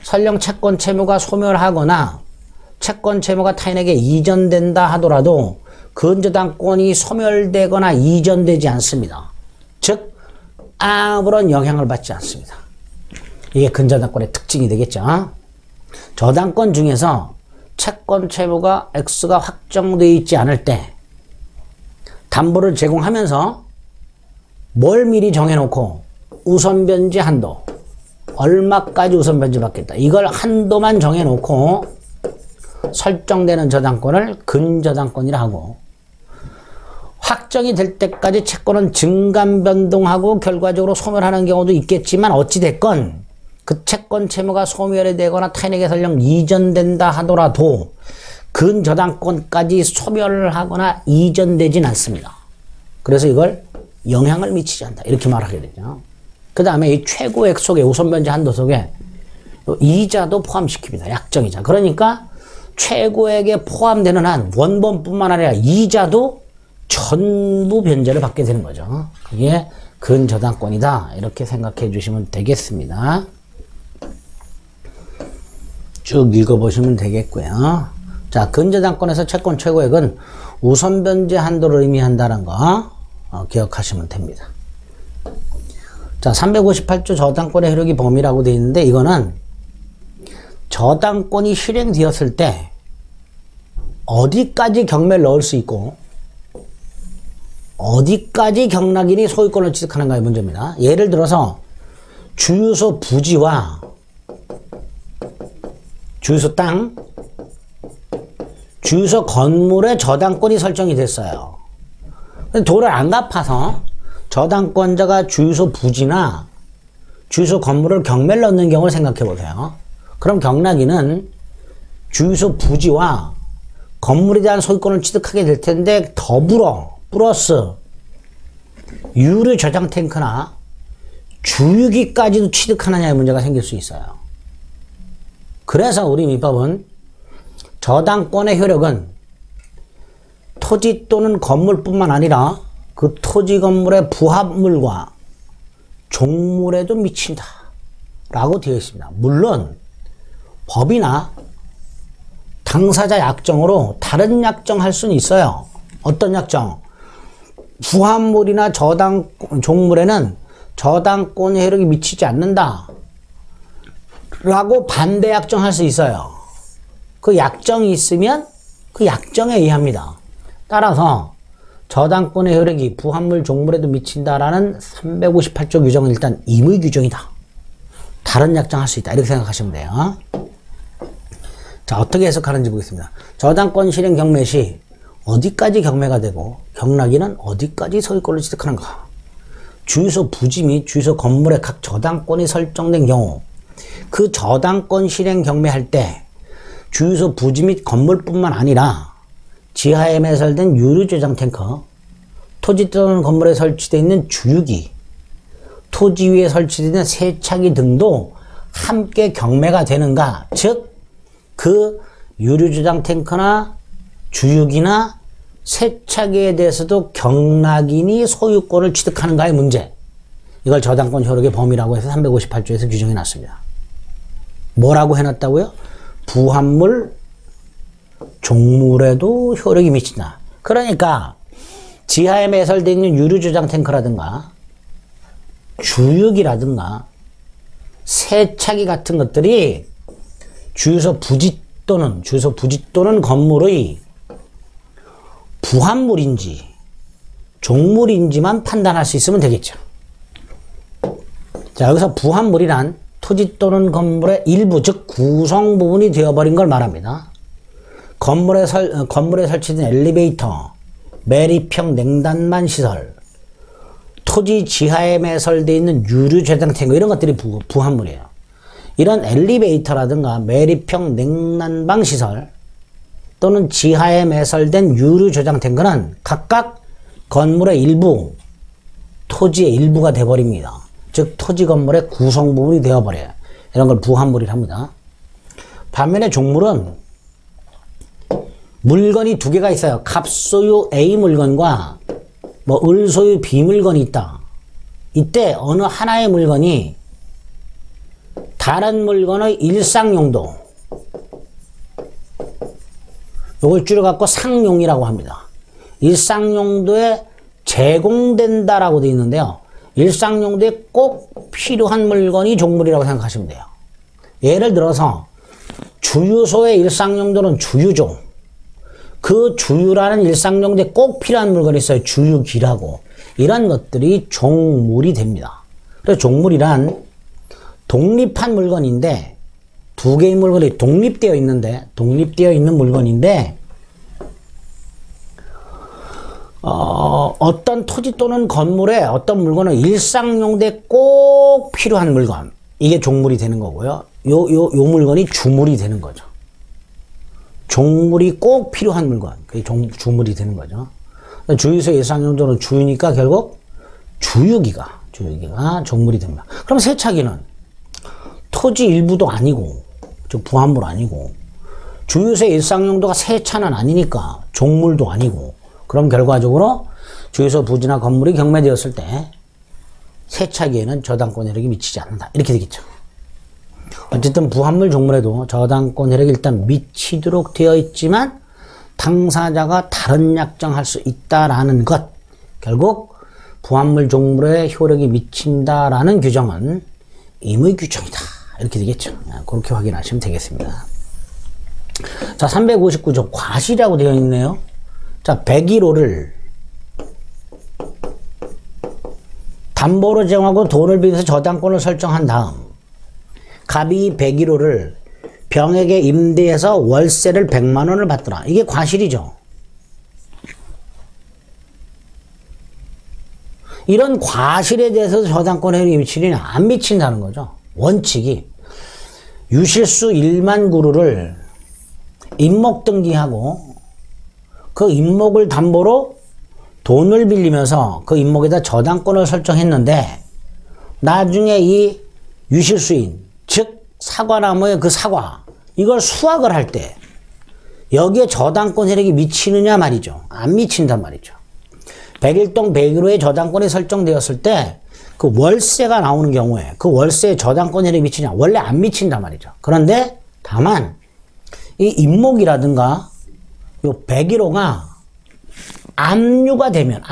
설령 채권 채무가 소멸하거나 채권 채무가 타인에게 이전된다 하더라도 근저당권이 소멸되거나 이전되지 않습니다. 즉 아무런 영향을 받지 않습니다. 이게 근저당권의 특징이 되겠죠. 저당권 중에서 채권 채무가 X가 확정되어 있지 않을 때 담보를 제공하면서 뭘 미리 정해놓고 우선 변제 한도, 얼마까지 우선 변제 받겠다, 이걸 한도만 정해놓고 설정되는 저당권을 근저당권이라 하고, 확정이 될 때까지 채권은 증감 변동하고 결과적으로 소멸하는 경우도 있겠지만 어찌됐건 그 채권 채무가 소멸이 되거나 타인에게 설령 이전된다 하더라도 근저당권까지 소멸을 하거나 이전되진 않습니다. 그래서 이걸 영향을 미치지 않는다. 이렇게 말하게 되죠. 그 다음에 이 최고액 속에 우선변제 한도 속에 이자도 포함시킵니다. 약정이자. 그러니까 최고액에 포함되는 한 원본뿐만 아니라 이자도 전부 변제를 받게 되는 거죠. 그게 근저당권이다. 이렇게 생각해 주시면 되겠습니다. 쭉 읽어보시면 되겠고요. 자, 근저당권에서 채권 최고액은 우선 변제 한도를 의미한다는 거 기억하시면 됩니다. 자, 358조 저당권의 효력이 범위라고 되어 있는데 이거는 저당권이 실행되었을 때 어디까지 경매를 넣을 수 있고 어디까지 경락인이 소유권을 취득하는가의 문제입니다. 예를 들어서 주유소 부지와 주유소 땅, 주유소 건물에 저당권이 설정이 됐어요. 돈을 안 갚아서 저당권자가 주유소 부지나 주유소 건물을 경매를 넣는 경우를 생각해 보세요. 그럼 경락인은 주유소 부지와 건물에 대한 소유권을 취득하게 될 텐데 더불어 플러스 유류 저장 탱크나 주유기까지도 취득하느냐의 문제가 생길 수 있어요. 그래서 우리 민법은 저당권의 효력은 토지 또는 건물뿐만 아니라 그 토지 건물의 부합물과 종물에도 미친다 라고 되어 있습니다. 물론 법이나 당사자 약정으로 다른 약정할 수는 있어요. 어떤 약정? 부합물이나 종물에는 저당권의 효력이 미치지 않는다 라고 반대 약정할 수 있어요. 그 약정이 있으면 그 약정에 의합니다. 따라서 저당권의 효력이 부합물 종물에도 미친다라는 358조 규정은 일단 임의 규정이다. 다른 약정할 수 있다. 이렇게 생각하시면 돼요. 자, 어떻게 해석하는지 보겠습니다. 저당권 실행 경매 시 어디까지 경매가 되고 경락인은 어디까지 소유권을 취득하는가. 주유소 부지 및 주유소 건물의 각 저당권이 설정된 경우 그 저당권 실행 경매할 때 주유소 부지 및 건물뿐만 아니라 지하에 매설된 유류 저장 탱크, 토지 또는 건물에 설치되어 있는 주유기, 토지 위에 설치되어 있는 세차기 등도 함께 경매가 되는가. 즉, 그 유류 저장 탱크나 주유기나 세차기에 대해서도 경락인이 소유권을 취득하는가의 문제. 이걸 저당권 효력의 범위라고 해서 358조에서 규정해 놨습니다. 뭐라고 해놨다고요? 부합물, 종물에도 효력이 미친다. 그러니까 지하에 매설되어 있는 유류 저장 탱크라든가 주유기라든가 세차기 같은 것들이 주유소 부지 또는 건물의 부합물인지 종물인지만 판단할 수 있으면 되겠죠. 자, 여기서 부합물이란 토지 또는 건물의 일부, 즉 구성 부분이 되어버린 걸 말합니다. 건물에 설치된 엘리베이터, 매립형 냉단만 시설, 토지 지하에 매설되어 있는 유류 저장 탱크 이런 것들이 부합물이에요. 이런 엘리베이터라든가 매립형 냉난방 시설 또는 지하에 매설된 유류 저장 탱크는 각각 건물의 일부, 토지의 일부가 되어버립니다. 즉 토지 건물의 구성 부분이 되어버려요. 이런 걸 부합물이라 합니다. 반면에 종물은 물건이 두 개가 있어요. 갑소유 A 물건과 을소유 B 물건이 있다. 이때 어느 하나의 물건이 다른 물건의 일상용도, 이걸 줄여갖고 상용이라고 합니다. 일상용도에 제공된다라고 되어 있는데요. 일상용도에 꼭 필요한 물건이 종물이라고 생각하시면 돼요. 예를 들어서 주유소의 일상용도는 주유종, 그 주유라는 일상용도에 꼭 필요한 물건이 있어요. 주유기라고. 이런 것들이 종물이 됩니다. 그래서 종물이란 독립한 물건인데, 두 개의 물건이 독립되어 있는 물건인데, 어떤 토지 또는 건물에 어떤 물건은 일상용도에 꼭 필요한 물건. 이게 종물이 되는 거고요. 요 물건이 주물이 되는 거죠. 종물이 꼭 필요한 물건. 그게 주물이 되는 거죠. 주유소 일상용도는 주유니까 결국 주유기가 종물이 됩니다. 그럼 세차기는 토지 일부도 아니고, 부합물 아니고, 주유소 일상용도가 세차는 아니니까 종물도 아니고, 그럼 결과적으로 주유소 부지나 건물이 경매되었을 때 세차기에는 저당권 혜택이 미치지 않는다. 이렇게 되겠죠. 어쨌든 부합물 종물에도 저당권 혜택이 일단 미치도록 되어 있지만 당사자가 다른 약정할 수 있다라는 것. 결국 부합물 종물에 효력이 미친다라는 규정은 임의 규정이다. 이렇게 되겠죠. 그렇게 확인하시면 되겠습니다. 자, 359조 과실이라고 되어 있네요. 자, 101호를 담보로 제공하고 돈을 빌려서 저당권을 설정한 다음 갑이 101호를 병에게 임대해서 월세를 100만 원을 받더라. 이게 과실이죠. 이런 과실에 대해서 저당권 혜택이 미치느냐 안 미친다는 거죠. 원칙이 유실수 1만 그루를 임목 등기하고 그 임목을 담보로 돈을 빌리면서 그 임목에다 저당권을 설정했는데 나중에 이 유실수인 즉 사과나무의 그 사과 이걸 수확을 할 때 여기에 저당권 혜택이 미치느냐 말이죠. 안 미친단 말이죠. 101동 101호에 저당권이 설정되었을 때 그 월세가 나오는 경우에 그 월세에 저당권 혜택이 미치냐 원래 안 미친단 말이죠. 그런데 다만 이 임목이라든가 요 101호가 압류가 되면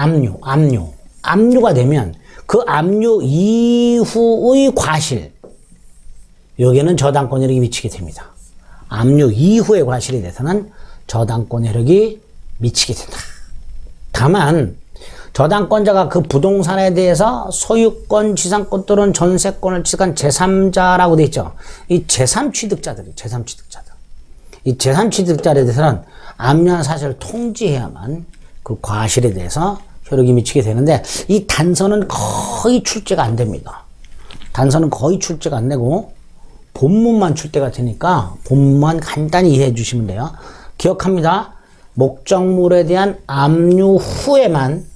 압류가 되면 그 압류 이후의 과실 여기에는 저당권 혜택이 미치게 됩니다. 압류 이후의 과실에 대해서는 저당권 혜택이 미치게 된다. 다만 저당권자가 그 부동산에 대해서 소유권, 지상권 또는 전세권을 취득한 제3자라고 되어 있죠. 이 제3취득자들이 이 제3취득자에 대해서는 압류한 사실을 통지해야만 그 과실에 대해서 효력이 미치게 되는데 이 단서는 거의 출제가 안 됩니다. 단서는 거의 출제가 안 되고 본문만 출제가 되니까 본문만 간단히 이해해 주시면 돼요. 기억합니다. 목적물에 대한 압류 후에만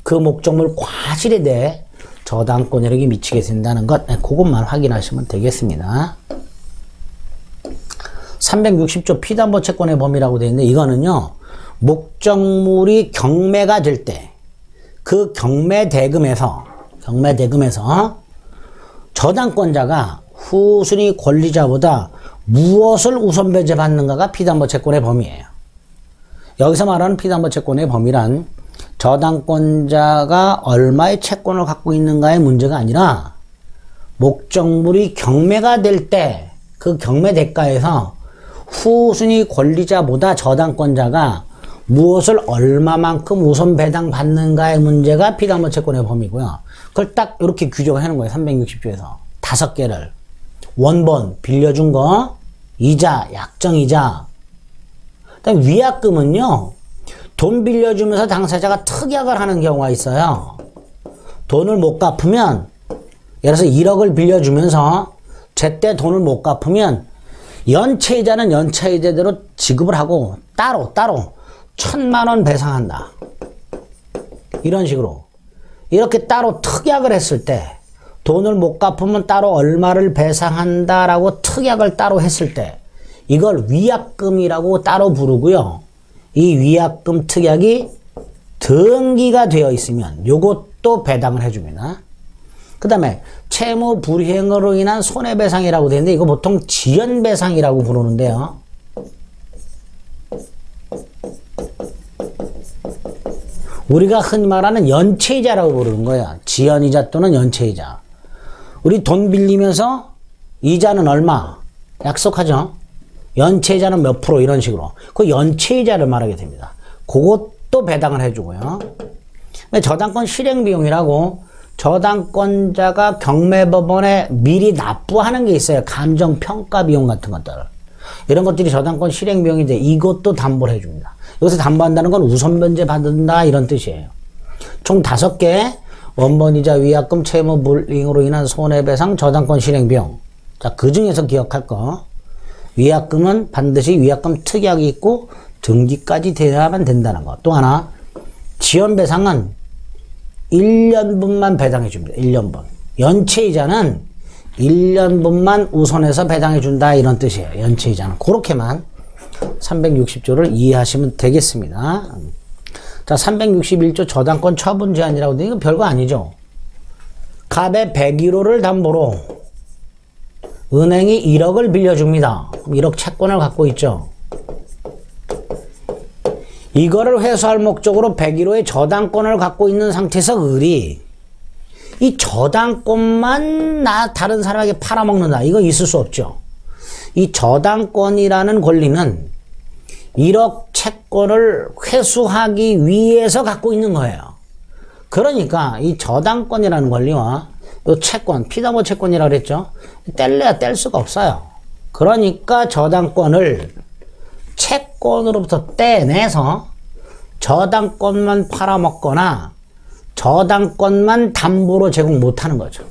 그 목적물 과실에 대해 저당권 혜택이 미치게 된다는 것, 그것만 확인하시면 되겠습니다. 360조 피담보 채권의 범위라고 되어 있는데 이거는요. 목적물이 경매가 될 때 그 경매 대금에서 저당권자가 후순위 권리자보다 무엇을 우선 배제받는가가 피담보 채권의 범위예요. 여기서 말하는 피담보 채권의 범위란 저당권자가 얼마의 채권을 갖고 있는가의 문제가 아니라 목적물이 경매가 될 때 그 경매 대가에서 후순위 권리자보다 저당권자가 무엇을 얼마만큼 우선 배당받는가의 문제가 피담보 채권의 범위고요. 그걸 딱 이렇게 규정을 하는 거예요. 360조에서 5개를 원본 빌려준 거, 이자, 약정이자. 그다음에 위약금은요. 돈 빌려주면서 당사자가 특약을 하는 경우가 있어요. 돈을 못 갚으면 예를 들어서 1억을 빌려주면서 제때 돈을 못 갚으면 연체이자는 연체이자대로 지급을 하고 따로 1,000만 원 배상한다. 이런 식으로 이렇게 따로 특약을 했을 때 돈을 못 갚으면 따로 얼마를 배상한다라고 특약을 따로 했을 때 이걸 위약금이라고 따로 부르고요. 이 위약금 특약이 등기가 되어 있으면 요것도 배당을 해줍니다. 그 다음에 채무 불이행으로 인한 손해배상이라고 되는데 이거 보통 지연배상이라고 부르는데요. 우리가 흔히 말하는 연체이자라고 부르는 거야. 지연이자 또는 연체이자. 우리 돈 빌리면서 이자는 얼마 약속하죠. 연체이자는 몇 프로 이런 식으로 그 연체이자를 말하게 됩니다. 그것도 배당을 해주고요. 저당권 실행비용이라고 저당권자가 경매법원에 미리 납부하는 게 있어요. 감정평가비용 같은 것들. 이런 것들이 저당권 실행비용인데 이것도 담보를 해줍니다. 여기서 담보한다는 건 우선 변제 받는다 이런 뜻이에요. 총 5개. 원본이자 위약금 채무 불이행으로 인한 손해배상 저당권 실행 비용. 자, 그 중에서 기억할 거. 위약금은 반드시 위약금 특약이 있고 등기까지 돼야만 된다는 거. 또 하나, 지연배상은 1년분만 배당해 줍니다. 1년분. 연체이자는 1년분만 우선해서 배당해 준다 이런 뜻이에요. 연체이자는. 그렇게만 360조를 이해하시면 되겠습니다. 자, 361조 저당권 처분 제한이라고 되니 이건 별거 아니죠. 갑의 101호를 담보로 은행이 1억을 빌려줍니다. 그럼 1억 채권을 갖고 있죠. 이거를 회수할 목적으로 101호의 저당권을 갖고 있는 상태에서 을이 이 저당권만 다른 사람에게 팔아먹는다. 이거 있을 수 없죠. 이 저당권이라는 권리는 1억 채권을 회수하기 위해서 갖고 있는 거예요. 그러니까 이 저당권이라는 권리와 이 채권, 피담보 채권이라고 그랬죠. 뗄래야 뗄 수가 없어요. 그러니까 저당권을 채권으로부터 떼내서 저당권만 팔아먹거나 저당권만 담보로 제공 못하는 거죠.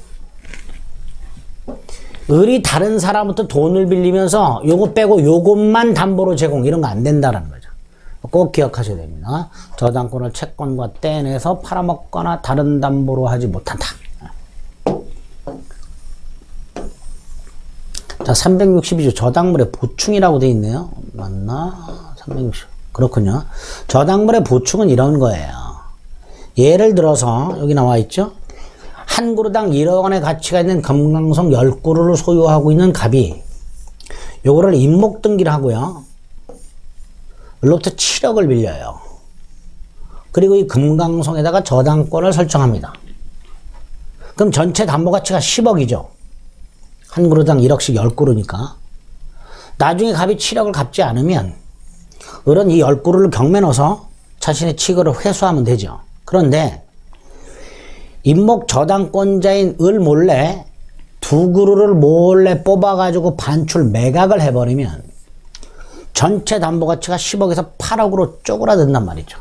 을이 다른 사람부터 돈을 빌리면서 요거 빼고 요것만 담보로 제공 이런 거 안 된다라는 거죠. 꼭 기억하셔야 됩니다. 저당권을 채권과 떼내서 팔아먹거나 다른 담보로 하지 못한다. 자, 362조 저당물의 보충이라고 돼 있네요. 맞나? 360. 그렇군요. 저당물의 보충은 이런 거예요. 예를 들어서 여기 나와 있죠. 한 그루당 1억 원의 가치가 있는 금강석 10그루를 소유하고 있는 갑이 요거를 임목등기를 하고요. 을로부터 7억을 빌려요. 그리고 이 금강석에다가 저당권을 설정합니다. 그럼 전체 담보가치가 10억이죠. 한 그루당 1억씩 10그루니까. 나중에 갑이 7억을 갚지 않으면 을은 이 10그루를 경매 넣어서 자신의 취거를 회수하면 되죠. 그런데 임목 저당권자인 을 몰래 2그루를 몰래 뽑아가지고 반출 매각을 해버리면 전체 담보가치가 10억에서 8억으로 쪼그라든단 말이죠.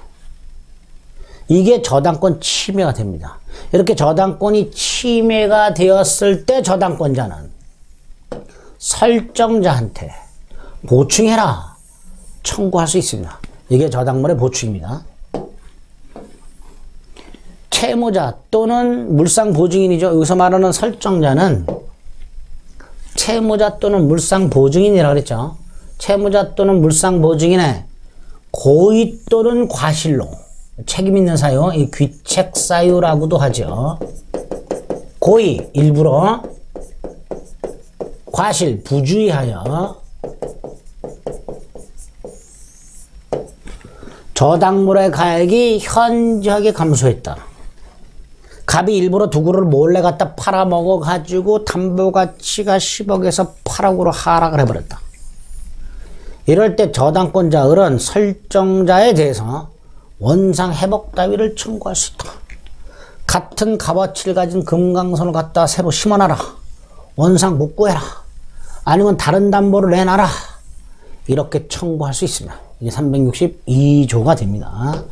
이게 저당권 침해가 됩니다. 이렇게 저당권이 침해가 되었을 때 저당권자는 설정자한테 보충해라 청구할 수 있습니다. 이게 저당물의 보충입니다. 채무자 또는 물상보증인이죠. 여기서 말하는 설정자는 채무자 또는 물상보증인이라고 그랬죠. 채무자 또는 물상보증인의 고의 또는 과실로 책임 있는 사유, 이 귀책 사유라고도 하죠. 고의, 일부러, 과실, 부주의하여 저당물의 가액이 현저하게 감소했다. 갑이 일부러 2그루를 몰래 갖다 팔아먹어 가지고 담보가치가 10억에서 8억으로 하락을 해버렸다. 이럴 때 저당권자 을은 설정자에 대해서 원상 회복 따위를 청구할 수 있다. 같은 값어치를 가진 금강선을 갖다 새로 심어놔라. 원상 복구해라. 아니면 다른 담보를 내놔라. 이렇게 청구할 수 있습니다. 이게 362조가 됩니다.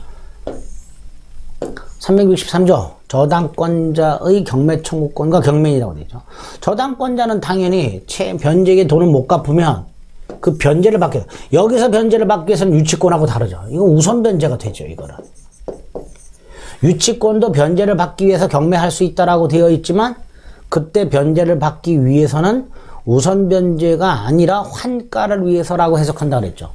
363조 저당권자의 경매 청구권과 경매인이라고 되죠. 저당권자는 당연히 변제액의 돈을 못 갚으면 그 변제를 받게, 여기서 변제를 받기 위해서는 유치권하고 다르죠. 이거 우선 변제가 되죠, 이거는. 유치권도 변제를 받기 위해서 경매할 수 있다라고 되어 있지만 그때 변제를 받기 위해서는 우선 변제가 아니라 환가를 위해서라고 해석한다 그랬죠.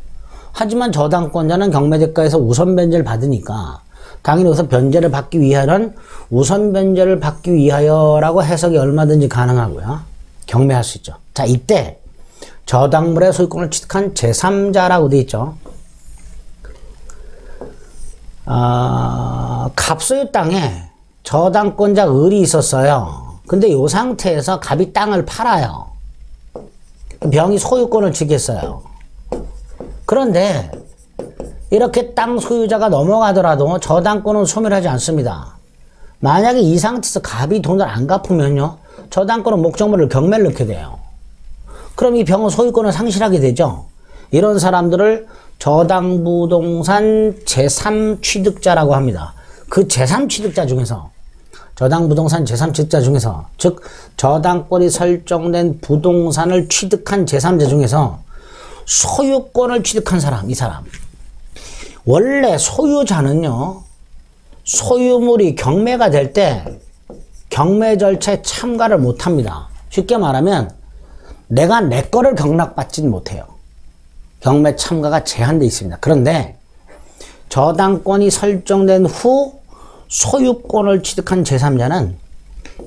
하지만 저당권자는 경매대가에서 우선 변제를 받으니까 당연히 여기서 변제를 받기 위하여는 우선 변제를 받기 위하여라고 해석이 얼마든지 가능하고요. 경매할 수 있죠. 자, 이때 저당물의 소유권을 취득한 제3자라고 되어 있죠. 갑소유 땅에 저당권자 을이 있었어요. 근데 이 상태에서 갑이 땅을 팔아요. 병이 소유권을 지겠어요. 그런데 이렇게 땅 소유자가 넘어가더라도 저당권은 소멸하지 않습니다. 만약에 이 상태에서 갑이 돈을 안 갚으면요, 저당권은 목적물을 경매를 넣게 돼요. 그럼 이 병은 소유권을 상실하게 되죠. 이런 사람들을 저당부동산 제3취득자라고 합니다. 그 제3취득자 중에서 저당부동산 제3취득자 중에서 즉 저당권이 설정된 부동산을 취득한 제3자 중에서 소유권을 취득한 사람, 이 사람. 원래 소유자는요, 소유물이 경매가 될 때 경매 절차에 참가를 못합니다. 쉽게 말하면 내가 내 거를 경락받지는 못해요. 경매 참가가 제한되어 있습니다. 그런데 저당권이 설정된 후 소유권을 취득한 제3자는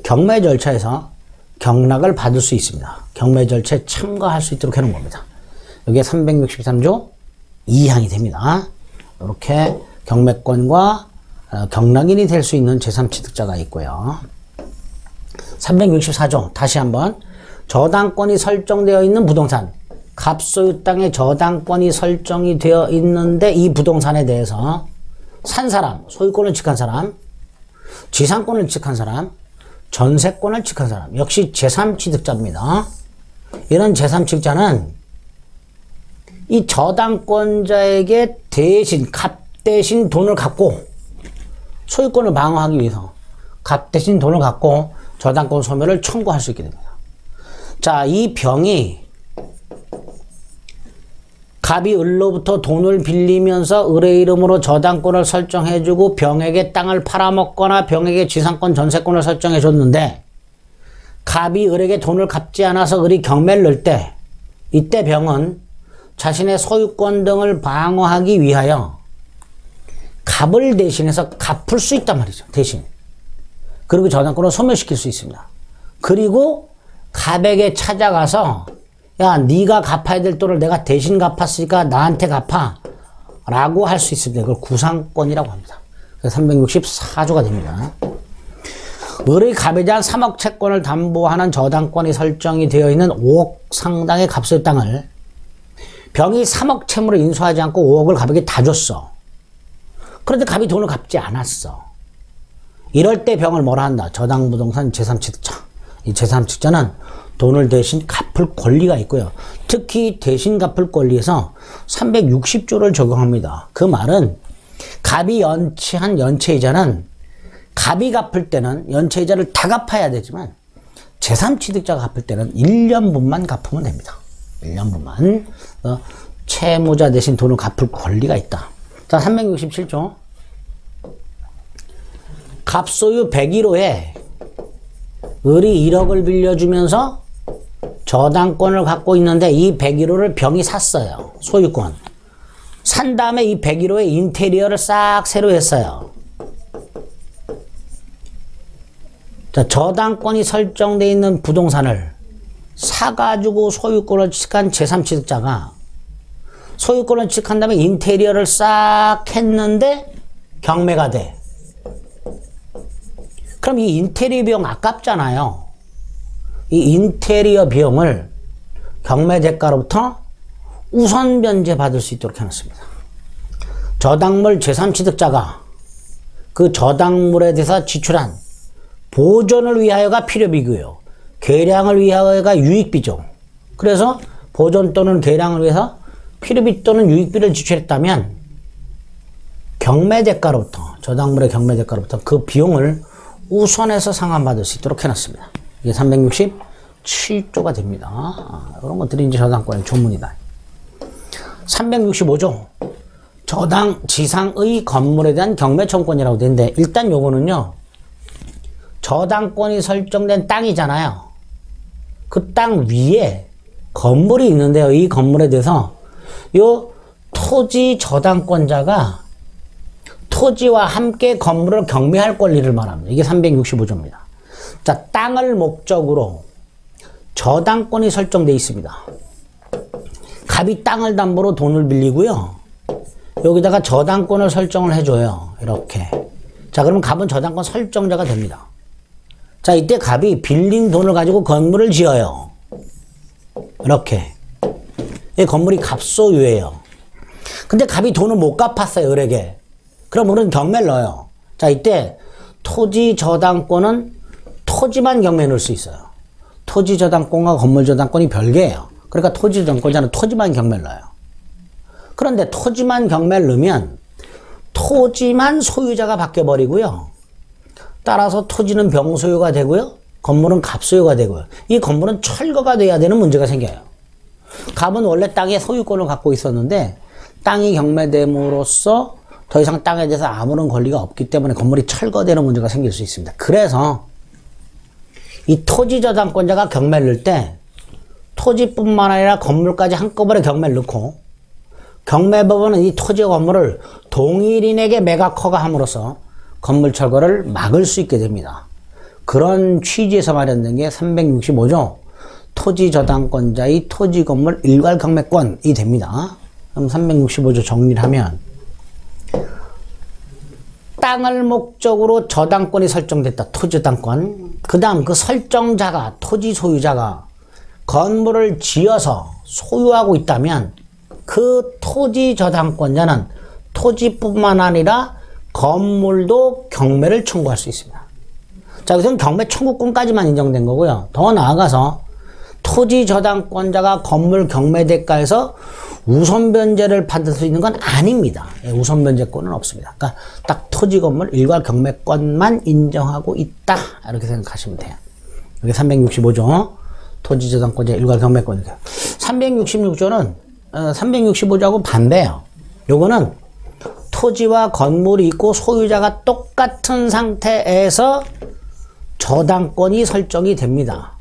경매 절차에서 경락을 받을 수 있습니다. 경매 절차에 참가할 수 있도록 해놓은 겁니다. 이게 363조 2항이 됩니다. 이렇게 경매권과 경락인이 될 수 있는 제3취득자가 있고요. 364조 다시 한번 저당권이 설정되어 있는 부동산, 갑소유 땅에 저당권이 설정이 되어 있는데 이 부동산에 대해서 산 사람, 소유권을 취득한 사람, 지상권을 취득한 사람, 전세권을 취득한 사람, 역시 제3취득자입니다. 이런 제3취득자는 이 저당권자에게 대신, 값 대신 돈을 갖고 소유권을 방어하기 위해서 값 대신 돈을 갖고 저당권 소멸을 청구할 수 있게 됩니다. 자, 이 병이 갑이 을로부터 돈을 빌리면서 을의 이름으로 저당권을 설정해주고 병에게 땅을 팔아먹거나 병에게 지상권 전세권을 설정해줬는데 갑이 을에게 돈을 갚지 않아서 을이 경매를 넣을 때 이때 병은 자신의 소유권 등을 방어하기 위하여 갑을 대신해서 갚을 수 있단 말이죠. 대신. 그리고 저당권을 소멸시킬 수 있습니다. 그리고 갑에게 찾아가서 야, 네가 갚아야 될 돈을 내가 대신 갚았으니까 나한테 갚아 라고 할 수 있습니다. 그걸 구상권이라고 합니다. 그래서 364조가 됩니다. 을의 갑에 대한 3억 채권을 담보하는 저당권이 설정이 되어 있는 5억 상당의 갑소유 땅을 병이 3억 채무로 인수하지 않고 5억을 갑에게 다 줬어. 그런데 갑이 돈을 갚지 않았어. 이럴 때 병을 뭐라 한다? 저당부동산 제3취득자. 이 제3취득자는 돈을 대신 갚을 권리가 있고요. 특히 대신 갚을 권리에서 360조를 적용합니다. 그 말은 갑이 연체한 연체이자는 갑이 갚을 때는 연체이자를 다 갚아야 되지만 제3취득자가 갚을 때는 1년분만 갚으면 됩니다. 1년분만. 채무자 대신 돈을 갚을 권리가 있다. 자, 367조. 갑소유 101호에 을이 1억을 빌려주면서 저당권을 갖고 있는데 이 101호를 병이 샀어요. 소유권. 산 다음에 이 101호의 인테리어를 싹 새로 했어요. 자, 저당권이 설정되어 있는 부동산을 사가지고 소유권을 취득한 제3취득자가 소유권을 취득한 다음에 인테리어를 싹 했는데 경매가 돼. 그럼 이 인테리어 비용 아깝잖아요. 이 인테리어 비용을 경매 대가로부터 우선 변제 받을 수 있도록 해놨습니다. 저당물 제3취득자가 그 저당물에 대해서 지출한 보존을 위하여가 필요비고요. 개량을 위하여가 유익비죠. 그래서 보존 또는 개량을 위해서 필요비 또는 유익비를 지출했다면 경매 대가로부터, 저당물의 경매 대가로부터 그 비용을 우선해서 상환받을 수 있도록 해놨습니다. 이게 367조가 됩니다. 이런 것들이 이제 저당권의 조문이다. 365조. 저당 지상의 건물에 대한 경매 청구권이라고 되는데 일단 요거는요. 저당권이 설정된 땅이잖아요. 그 땅 위에 건물이 있는데요. 이 건물에 대해서 요 토지 저당권자가 토지와 함께 건물을 경매할 권리를 말합니다. 이게 365조입니다. 자, 땅을 목적으로 저당권이 설정되어 있습니다. 갑이 땅을 담보로 돈을 빌리고요. 여기다가 저당권을 설정을 해줘요. 이렇게. 자, 그러면 갑은 저당권 설정자가 됩니다. 자, 이때 갑이 빌린 돈을 가지고 건물을 지어요. 이렇게. 이 건물이 갑소유예요. 근데 갑이 돈을 못 갚았어요, 을에게. 그럼 우리는 경매를 넣어요. 자, 이때 토지 저당권은 토지만 경매에 넣을 수 있어요. 토지 저당권과 건물 저당권이 별개예요. 그러니까 토지 저당권자는 토지만 경매를 넣어요. 그런데 토지만 경매를 넣으면 토지만 소유자가 바뀌어버리고요. 따라서 토지는 병소유가 되고요. 건물은 갑소유가 되고요. 이 건물은 철거가 돼야 되는 문제가 생겨요. 갑은 원래 땅의 소유권을 갖고 있었는데 땅이 경매됨으로써 더 이상 땅에 대해서 아무런 권리가 없기 때문에 건물이 철거되는 문제가 생길 수 있습니다. 그래서 이 토지 저당권자가 경매를 넣을 때 토지뿐만 아니라 건물까지 한꺼번에 경매를 넣고 경매법원은 이 토지와 건물을 동일인에게 매각 허가함으로써 건물 철거를 막을 수 있게 됩니다. 그런 취지에서 마련된 게 365조 토지 저당권자의 토지 건물 일괄 경매권이 됩니다. 그럼 365조 정리를 하면 땅을 목적으로 저당권이 설정됐다. 토지 저당권. 그 다음 그 설정자가 토지 소유자가 건물을 지어서 소유하고 있다면 그 토지 저당권자는 토지뿐만 아니라 건물도 경매를 청구할 수 있습니다. 자, 여기서는 경매 청구권까지만 인정된 거고요. 더 나아가서 토지 저당권자가 건물 경매 대가에서 우선 변제를 받을 수 있는 건 아닙니다. 우선 변제권은 없습니다. 그러니까 딱 토지 건물 일괄 경매권만 인정하고 있다. 이렇게 생각하시면 돼요. 여기 365조 토지 저당권자 일괄 경매권. 366조는 365조하고 반대예요. 요거는 토지와 건물이 있고 소유자가 똑같은 상태에서 저당권이 설정이 됩니다.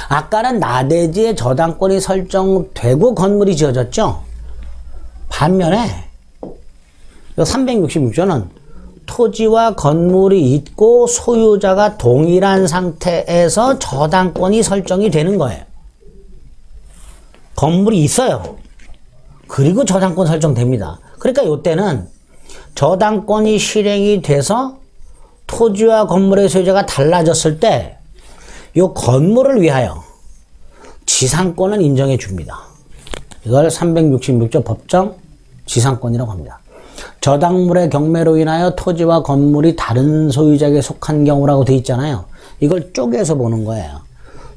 아까는 나대지에 저당권이 설정되고 건물이 지어졌죠. 반면에 366조는 토지와 건물이 있고 소유자가 동일한 상태에서 저당권이 설정이 되는 거예요. 건물이 있어요. 그리고 저당권 설정됩니다. 그러니까 이때는 저당권이 실행이 돼서 토지와 건물의 소유자가 달라졌을 때 이 건물을 위하여 지상권은 인정해 줍니다. 이걸 366조 법정 지상권이라고 합니다. 저당물의 경매로 인하여 토지와 건물이 다른 소유자에게 속한 경우라고 돼 있잖아요. 이걸 쪼개서 보는 거예요.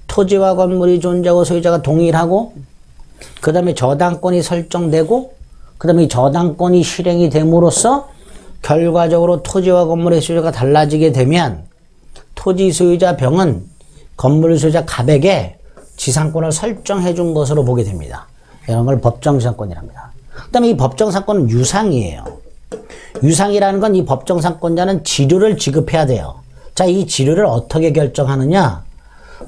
토지와 건물이 존재하고 소유자가 동일하고 그 다음에 저당권이 설정되고 그 다음에 이 저당권이 실행이 됨으로써 결과적으로 토지와 건물의 소유자가 달라지게 되면 토지 소유자 병은 건물 소유자 갑에게 지상권을 설정해 준 것으로 보게 됩니다. 이런 걸 법정지상권이랍니다. 그 다음에 이 법정상권은 유상이에요. 유상이라는 건 이 법정상권자는 지료를 지급해야 돼요. 자, 이 지료를 어떻게 결정하느냐?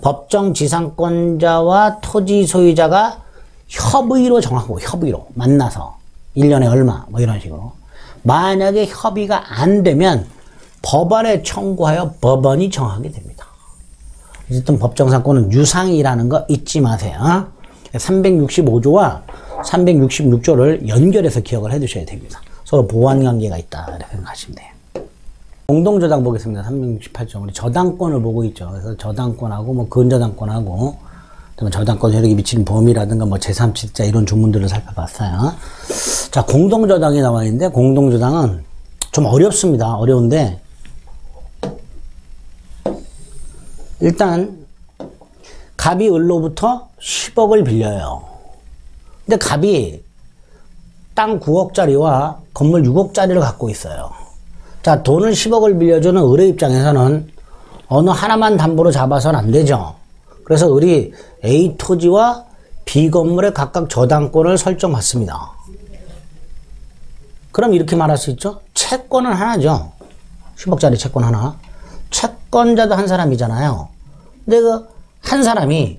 법정지상권자와 토지 소유자가 협의로 정하고, 협의로 만나서 1년에 얼마 뭐 이런 식으로. 만약에 협의가 안 되면 법원에 청구하여 법원이 정하게 됩니다. 어쨌든 법정상권은 유상이라는 거 잊지 마세요. 365조와 366조를 연결해서 기억을 해 두셔야 됩니다. 서로 보완관계가 있다 이렇게 생각하시면 돼요. 공동저당 보겠습니다. 368조. 우리 저당권을 보고 있죠. 그래서 저당권하고 뭐 근저당권하고 그다음에 저당권 효력이 미치는 범위라든가 뭐 제3취득자 이런 조문들을 살펴봤어요. 자, 공동저당이 나와 있는데 공동저당은 좀 어렵습니다. 어려운데 일단 갑이 을로부터 10억을 빌려요. 근데 갑이 땅 9억짜리와 건물 6억짜리를 갖고 있어요. 자, 돈을 10억을 빌려주는 을의 입장에서는 어느 하나만 담보로 잡아서는 안 되죠. 그래서 을이 A 토지와 B 건물에 각각 저당권을 설정받습니다. 그럼 이렇게 말할 수 있죠. 채권은 하나죠. 10억짜리 채권 하나. 채권자도 한 사람이잖아요. 근데 그 한 사람이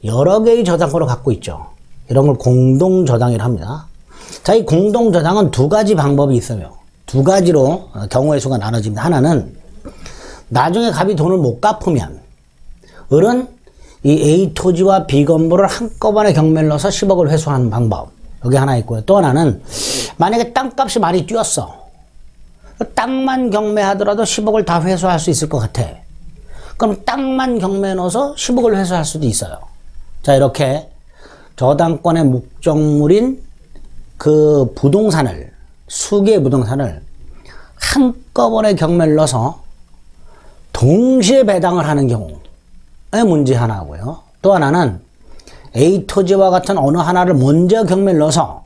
여러 개의 저당권을 갖고 있죠. 이런 걸 공동저당이라 합니다. 자, 이 공동저당은 두 가지 방법이 있어요. 두 가지로 경우의 수가 나눠집니다. 하나는 나중에 갑이 돈을 못 갚으면 을은 이 A 토지와 B 건물을 한꺼번에 경매를 넣어서 10억을 회수하는 방법. 여기 하나 있고요. 또 하나는 만약에 땅값이 많이 뛰었어. 땅만 경매하더라도 10억을 다 회수할 수 있을 것 같아. 그럼 땅만 경매에 넣어서 10억을 회수할 수도 있어요. 자, 이렇게 저당권의 목적물인 그 부동산을, 수개의 부동산을 한꺼번에 경매를 넣어서 동시에 배당을 하는 경우의 문제 하나고요. 또 하나는 A 토지와 같은 어느 하나를 먼저 경매를 넣어서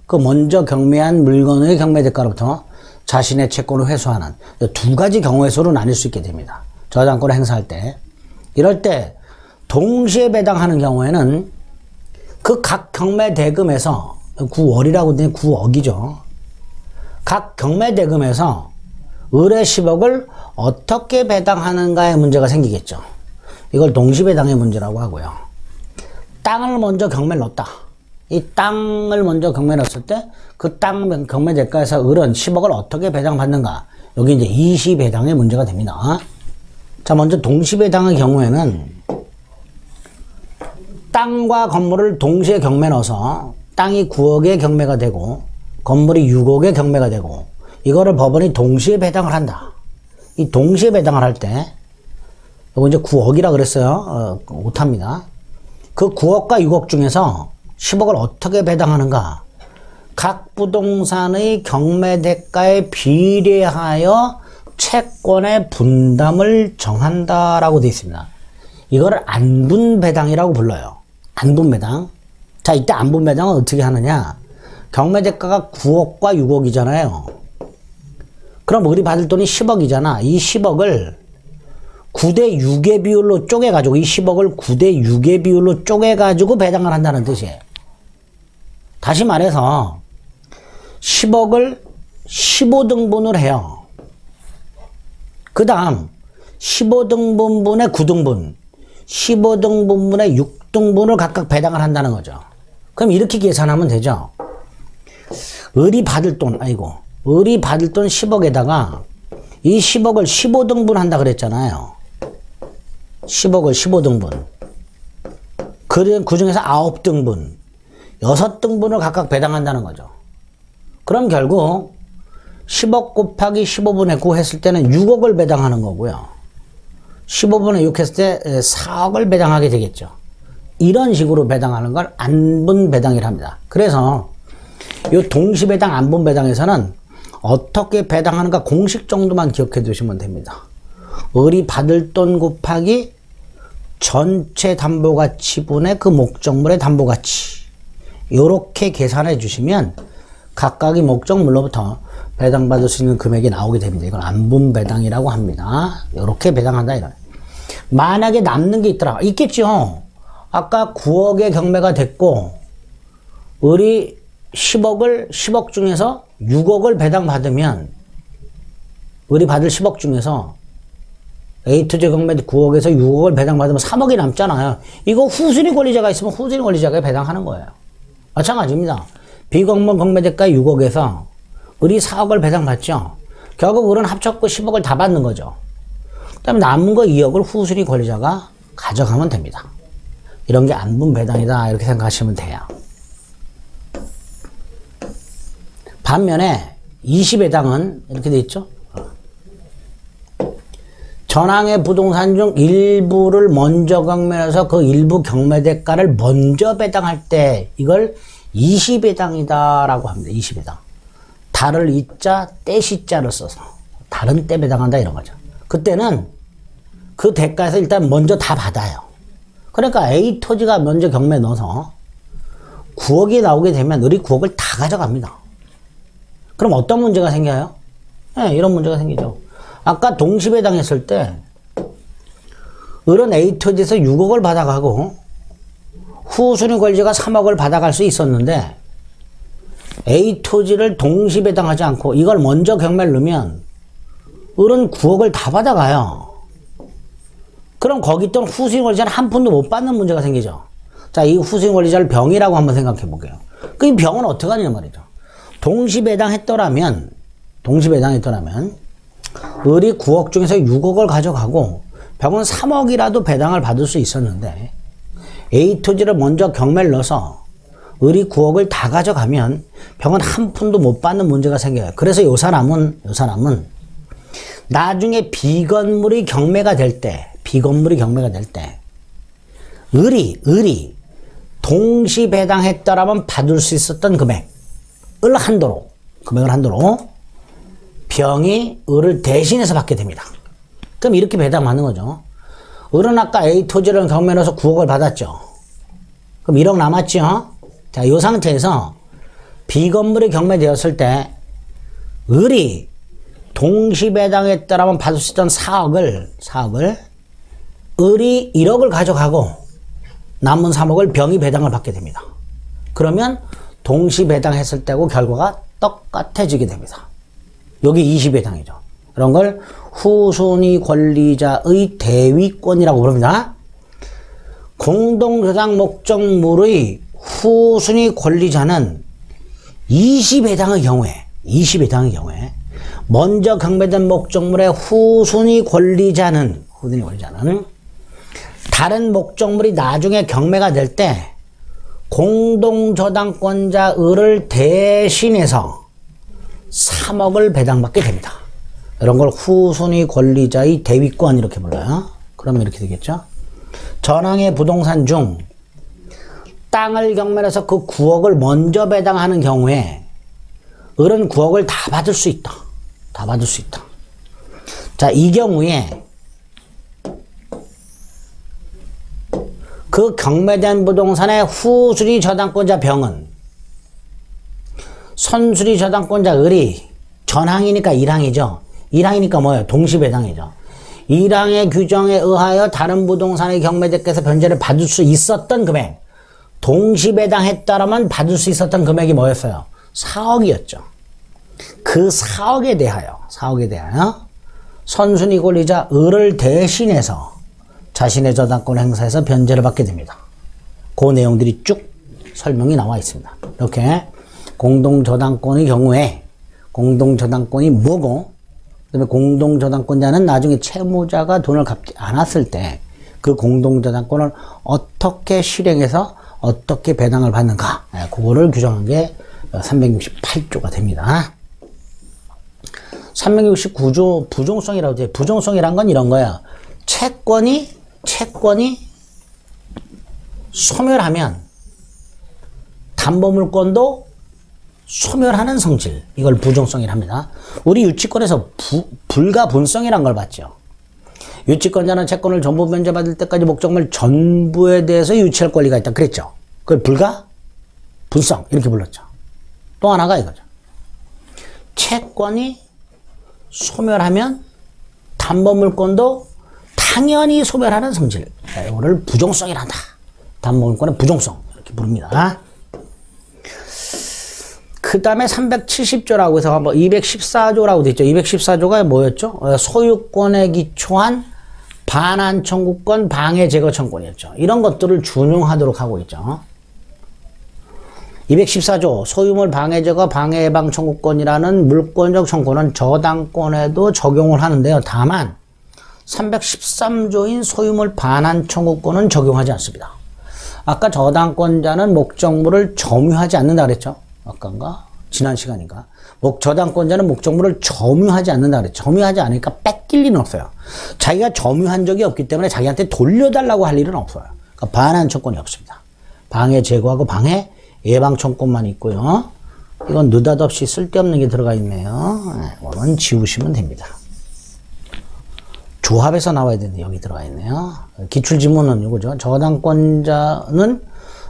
그 먼저 경매한 물건의 경매 대가로부터 자신의 채권을 회수하는 두 가지 경우의 수로 나뉠 수 있게 됩니다. 저당권을 행사할 때. 이럴 때 동시에 배당하는 경우에는 그 각 경매 대금에서 9월이라고 되는 9억이죠. 각 경매 대금에서 의뢰 10억을 어떻게 배당하는가의 문제가 생기겠죠. 이걸 동시배당의 문제라고 하고요. 땅을 먼저 경매를 넣었다. 이 땅을 먼저 경매에 넣었을 때 그 땅 경매 대가에서 을은 10억을 어떻게 배당받는가. 여기 이제 이시배당의 문제가 됩니다. 자, 먼저 동시배당의 경우에는 땅과 건물을 동시에 경매에 넣어서 땅이 9억의 경매가 되고 건물이 6억의 경매가 되고 이거를 법원이 동시에 배당을 한다. 이 동시에 배당을 할 때 이거 이제 9억이라 그랬어요. 오타입니다. 그 9억과 6억 중에서 10억을 어떻게 배당하는가? 각 부동산의 경매 대가에 비례하여 채권의 분담을 정한다라고 되어 있습니다. 이거를 안분배당이라고 불러요. 안분배당. 자, 이때 안분배당은 어떻게 하느냐? 경매 대가가 9억과 6억이잖아요. 그럼 우리 받을 돈이 10억이잖아. 이 10억을 9대 6의 비율로 쪼개가지고 이 10억을 9대 6의 비율로 쪼개가지고 배당을 한다는 뜻이에요. 다시 말해서 10억을 15등분을 해요. 그 다음 15등분분의 9등분 15등분분의 6등분을 각각 배당을 한다는 거죠. 그럼 이렇게 계산하면 되죠. 을이 받을 돈 10억에다가 이 10억을 15등분 한다 그랬잖아요. 10억을 15등분. 그 중에서 9등분, 6등분을 각각 배당한다는 거죠. 그럼 결국 10억 곱하기 15분의 9 했을 때는 6억을 배당하는 거고요. 15분의 6 했을 때 4억을 배당하게 되겠죠. 이런 식으로 배당하는 걸 안분배당이라 합니다. 그래서 이 동시배당, 안분배당에서는 어떻게 배당하는가 공식 정도만 기억해 두시면 됩니다. 을이 받을 돈 곱하기 전체 담보가치분의 그 목적물의 담보가치. 요렇게 계산해 주시면 각각의 목적물로부터 배당받을 수 있는 금액이 나오게 됩니다. 이건 안분배당이라고 합니다. 요렇게 배당한다 이런. 만약에 남는 게 있더라. 있겠죠. 아까 9억의 경매가 됐고 을이 10억 중에서 6억을 배당받으면 을이 받을 10억 중에서 A투자 경매 9억에서 6억을 배당받으면 3억이 남잖아요. 이거 후순위 권리자가 있으면 후순위 권리자가 배당하는 거예요. 마찬가지입니다. 비건물 경매대가 6억에서 을이 4억을 배당받죠. 결국 을은 합쳤고 10억을 다 받는 거죠. 그 다음에 남은 거 2억을 후순위 권리자가 가져가면 됩니다. 이런 게 안분배당이다 이렇게 생각하시면 돼요. 반면에 이시배당은 이렇게 돼 있죠. 전항의 부동산 중 일부를 먼저 경매해서 그 일부 경매대가를 먼저 배당할 때 이걸 이시배당이다라고 합니다. 이시배당. 달을 이자, 떼시자를 써서 다른 때 배당한다 이런 거죠. 그때는 그 대가에서 일단 먼저 다 받아요. 그러니까 A 토지가 먼저 경매에 넣어서 9억이 나오게 되면 을이 9억을 다 가져갑니다. 그럼 어떤 문제가 생겨요? 네, 이런 문제가 생기죠. 아까 동시배당 했을 때 을은 A 토지에서 6억을 받아가고 후순위 권리자가 3억을 받아갈 수 있었는데 A 토지를 동시배당하지 않고 이걸 먼저 경매를 넣으면 을은 9억을 다 받아가요. 그럼 거기 있던 후순위 권리자는 한 푼도 못 받는 문제가 생기죠. 자, 이 후순위 권리자를 병이라고 한번 생각해 볼게요. 그 이 병은 어떻게 하냐 말이죠. 동시배당했더라면 을이 9억 중에서 6억을 가져가고 병은 3억이라도 배당을 받을 수 있었는데 A 토지를 먼저 경매를 넣어서 을이 9억을 다 가져가면 병은 한 푼도 못 받는 문제가 생겨요. 그래서 요 사람은 나중에 비건물이 경매가 될 때 을이 동시 배당했더라면 받을 수 있었던 금액을 금액을 한도로 병이 을을 대신해서 받게 됩니다. 그럼 이렇게 배당받는 거죠. 을은 아까 A 토지를 경매에 넣어서 9억을 받았죠. 그럼 1억 남았죠. 자, 이 상태에서 비건물이 경매되었을 때 을이 동시배당했다라면 받을 수 있던 4억을 을이 1억을 가져가고 남은 3억을 병이 배당을 받게 됩니다. 그러면 동시배당했을 때고 결과가 똑같아지게 됩니다. 여기 20배당이죠. 이런 걸 후순위 권리자의 대위권이라고 부릅니다. 공동저당 목적물의 후순위 권리자는 20배당의 경우에 먼저 경매된 목적물의 후순위 권리자는 다른 목적물이 나중에 경매가 될 때 공동저당권자 을을 대신해서 3억을 배당받게 됩니다. 이런 걸 후순위 권리자의 대위권 이렇게 불러요. 그러면 이렇게 되겠죠. 전항의 부동산 중 땅을 경매해서 그 9억을 먼저 배당하는 경우에 을은 9억을 다 받을 수 있다. 자, 이 경우에 그 경매된 부동산의 후순위 저당권자 병은 선순위 저당권자 을이 전항이니까 1항이죠. 1항이니까 뭐예요? 동시배당이죠. 1항의 규정에 의하여 다른 부동산의 경매대가에서 변제를 받을 수 있었던 금액, 동시배당했다라면 받을 수 있었던 금액이 뭐였어요? 4억이었죠. 그 4억에 대하여 선순위 권리자 을을 대신해서 자신의 저당권을 행사해서 변제를 받게 됩니다. 그 내용들이 쭉 설명이 나와 있습니다. 이렇게 공동저당권의 경우에 공동저당권이 뭐고, 그다음에 공동저당권자는 나중에 채무자가 돈을 갚지 않았을 때 그 공동저당권을 어떻게 실행해서 어떻게 배당을 받는가, 그거를 규정한 게 368조가 됩니다. 369조 부종성이라고 해요. 부종성이란 건 이런 거야. 채권이 소멸하면 담보물권도 소멸하는 성질, 이걸 부종성이라 합니다. 우리 유치권에서 불가분성이란 걸 봤죠. 유치권자는 채권을 전부 변제받을 때까지 목적물 전부에 대해서 유치할 권리가 있다 그랬죠. 그걸 불가분성 이렇게 불렀죠. 또 하나가 이거죠. 채권이 소멸하면 담보물권도 당연히 소멸하는 성질, 이거를 부종성이란다. 담보물권의 부종성 이렇게 부릅니다. 그 다음에 370조라고 해서 한번 214조라고 되어 있죠. 214조가 뭐였죠? 소유권에 기초한 반환 청구권, 방해 제거 청구권이었죠. 이런 것들을 준용하도록 하고 있죠. 214조 소유물 방해 제거, 방해 예방 청구권이라는 물권적 청구는 저당권에도 적용을 하는데요. 다만 313조인 소유물 반환 청구권은 적용하지 않습니다. 아까 저당권자는 목적물을 점유하지 않는다 그랬죠. 아까인가? 지난 시간인가? 저당권자는 목적물을 점유하지 않는다 그랬죠. 점유하지 않으니까 뺏길 리는 없어요. 자기가 점유한 적이 없기 때문에 자기한테 돌려달라고 할 일은 없어요. 그러니까 반환 청구권이 없습니다. 방해 제거하고 방해 예방 청구권만 있고요. 이건 느닷없이 쓸데없는 게 들어가 있네요. 이거는 지우시면 됩니다. 조합에서 나와야 되는데 여기 들어가 있네요. 기출지문은 이거죠. 저당권자는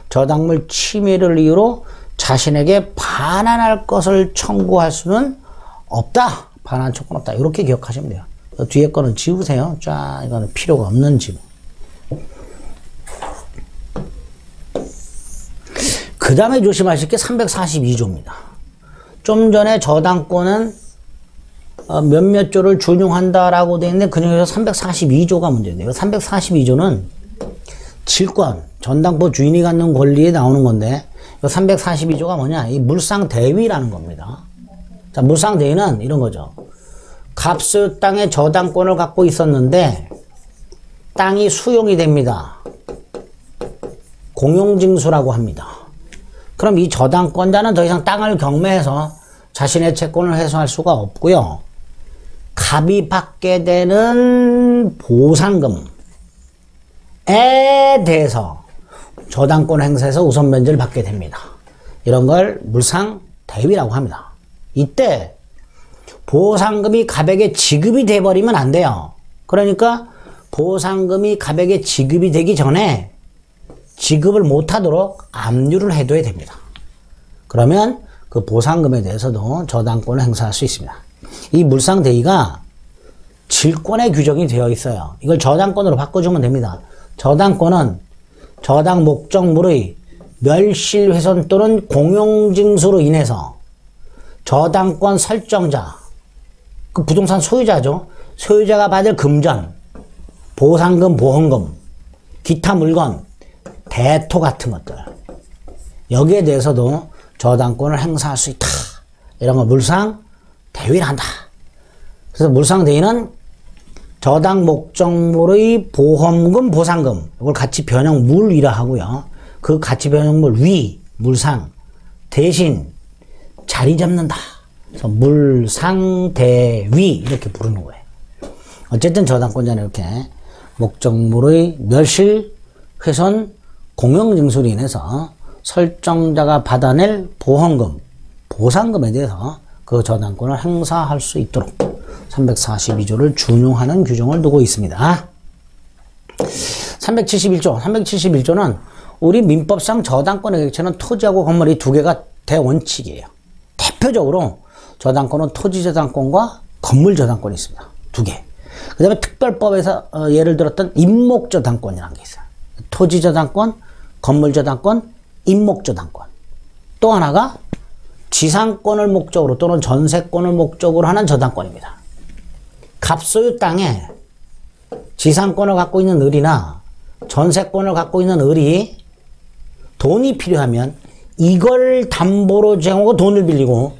저당물 침해를 이유로 자신에게 반환할 것을 청구할 수는 없다. 반환 청구는 없다. 이렇게 기억하시면 돼요. 뒤에 거는 지우세요. 쫙, 이거는 필요가 없는 지문. 그 다음에 조심하실 게 342조입니다. 좀 전에 저당권은 몇몇 조를 준용한다라고 되어 있는데 그 중에서 342조가 문제인데요. 342조는 질권, 전당포 주인이 갖는 권리에 나오는 건데 342조가 뭐냐? 이 물상대위라는 겁니다. 자, 물상대위는 이런 거죠. 갑수 땅의 저당권을 갖고 있었는데 땅이 수용이 됩니다. 공용징수라고 합니다. 그럼 이 저당권자는 더 이상 땅을 경매해서 자신의 채권을 회수할 수가 없고요. 갑이 받게 되는 보상금에 대해서 저당권 행사에서 우선 면제를 받게 됩니다. 이런 걸 물상대위라고 합니다. 이때 보상금이 갑에게 지급이 돼버리면 안 돼요. 그러니까 보상금이 갑에게 지급이 되기 전에 지급을 못하도록 압류를 해둬야 됩니다. 그러면 그 보상금에 대해서도 저당권을 행사할 수 있습니다. 이 물상대의가 질권의 규정이 되어 있어요. 이걸 저당권으로 바꿔주면 됩니다. 저당권은 저당 목적물의 멸실훼손 또는 공용징수로 인해서 저당권 설정자, 그 부동산 소유자죠. 소유자가 받을 금전, 보상금, 보험금, 기타 물건, 대토 같은 것들, 여기에 대해서도 저당권을 행사할 수 있다. 이런 거 물상대위를 한다. 그래서 물상대위는 저당 목적물의 보험금, 보상금, 이걸 가치 변형물이라 하고요. 그 가치 변형물 위, 물상, 대신 자리 잡는다. 그래서 물상대위 이렇게 부르는 거예요. 어쨌든 저당권자는 이렇게 목적물의 멸실, 훼손, 공용징수로 인해서 설정자가 받아낼 보험금, 보상금에 대해서 그 저당권을 행사할 수 있도록 342조를 준용하는 규정을 두고 있습니다. 371조는 우리 민법상 저당권의 객체는 토지하고 건물이 두 개가 대원칙이에요. 대표적으로 저당권은 토지저당권과 건물저당권이 있습니다. 두 개. 그 다음에 특별법에서 예를 들었던 임목저당권이라는 게 있어요. 토지저당권, 건물저당권, 임목저당권. 또 하나가 지상권을 목적으로 또는 전세권을 목적으로 하는 저당권입니다. 갑소유 땅에 지상권을 갖고 있는 을이나 전세권을 갖고 있는 을이 돈이 필요하면 이걸 담보로 제공하고 돈을 빌리고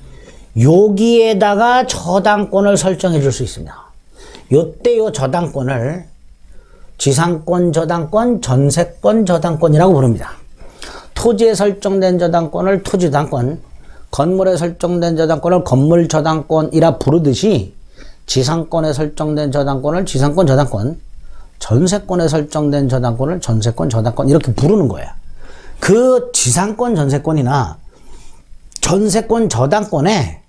여기에다가 저당권을 설정해 줄 수 있습니다. 요때 요 저당권을 지상권 저당권, 전세권 저당권이라고 부릅니다. 토지에 설정된 저당권을 토지저당권, 건물에 설정된 저당권을 건물저당권이라 부르듯이 지상권에 설정된 저당권을 지상권 저당권, 전세권에 설정된 저당권을 전세권 저당권 이렇게 부르는 거예요. 그 지상권 전세권이나 전세권 저당권에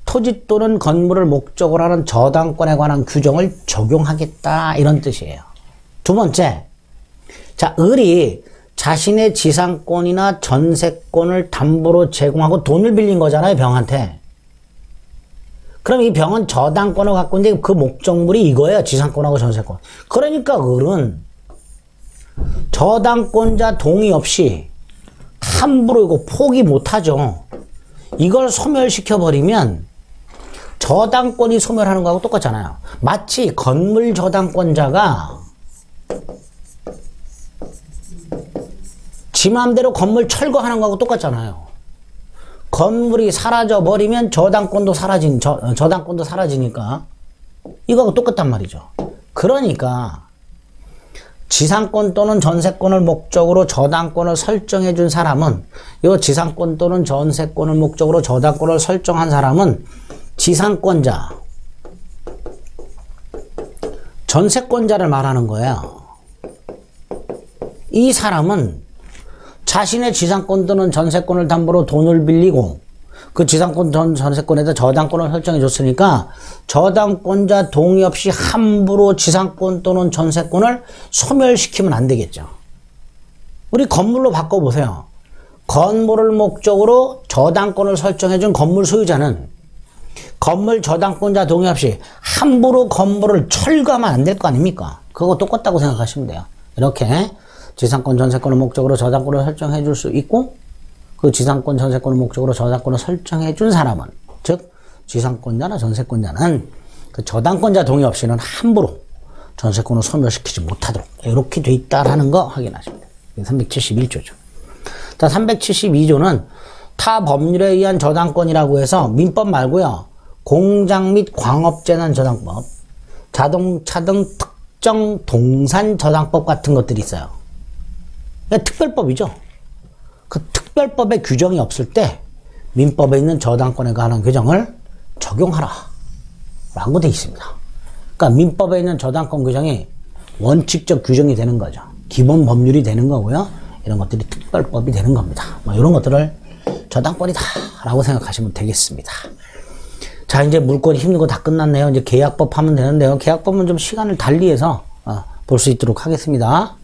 토지 또는 건물을 목적으로 하는 저당권에 관한 규정을 적용하겠다 이런 뜻이에요. 두 번째, 자, 을이 자신의 지상권이나 전세권을 담보로 제공하고 돈을 빌린 거잖아요, 병한테. 그럼 이 병은 저당권을 갖고 있는데 그 목적물이 이거예요, 지상권하고 전세권. 그러니까 을은 저당권자 동의 없이 함부로 이거 포기 못하죠. 이걸 소멸시켜버리면 저당권이 소멸하는 거하고 똑같잖아요. 마치 건물 저당권자가 지 맘대로 건물 철거하는 거하고 똑같잖아요. 건물이 사라져버리면 저당권도 저당권도 사라지니까 이거하고 똑같단 말이죠. 그러니까 지상권 또는 전세권을 목적으로 저당권을 설정해 준 사람은, 이 지상권 또는 전세권을 목적으로 저당권을 설정한 사람은 지상권자, 전세권자를 말하는 거예요. 이 사람은 자신의 지상권 또는 전세권을 담보로 돈을 빌리고 그 지상권 전세권에다 저당권을 설정해 줬으니까 저당권자 동의 없이 함부로 지상권 또는 전세권을 소멸시키면 안 되겠죠. 우리 건물로 바꿔보세요. 건물을 목적으로 저당권을 설정해 준 건물 소유자는 건물 저당권자 동의 없이 함부로 건물을 철거하면 안 될 거 아닙니까? 그거 똑같다고 생각하시면 돼요. 이렇게 지상권 전세권을 목적으로 저당권을 설정해 줄 수 있고, 그 지상권 전세권을 목적으로 저당권을 설정해 준 사람은, 즉 지상권자나 전세권자는 그 저당권자 동의 없이는 함부로 전세권을 소멸시키지 못하도록 이렇게 돼 있다라는 거 확인하십니다. 371조죠. 자, 372조는 타 법률에 의한 저당권이라고 해서 민법 말고요, 공장 및 광업재난 저당법, 자동차 등 특정 동산 저당법 같은 것들이 있어요. 특별법이죠. 그 특별법의 규정이 없을 때 민법에 있는 저당권에 관한 규정을 적용하라 라고 되어 있습니다. 그러니까 민법에 있는 저당권 규정이 원칙적 규정이 되는 거죠. 기본 법률이 되는 거고요. 이런 것들이 특별법이 되는 겁니다. 뭐 이런 것들을 저당권이다 라고 생각하시면 되겠습니다. 자, 이제 물건 힘든 거 다 끝났네요. 이제 계약법 하면 되는데요. 계약법은 좀 시간을 달리해서 볼 수 있도록 하겠습니다.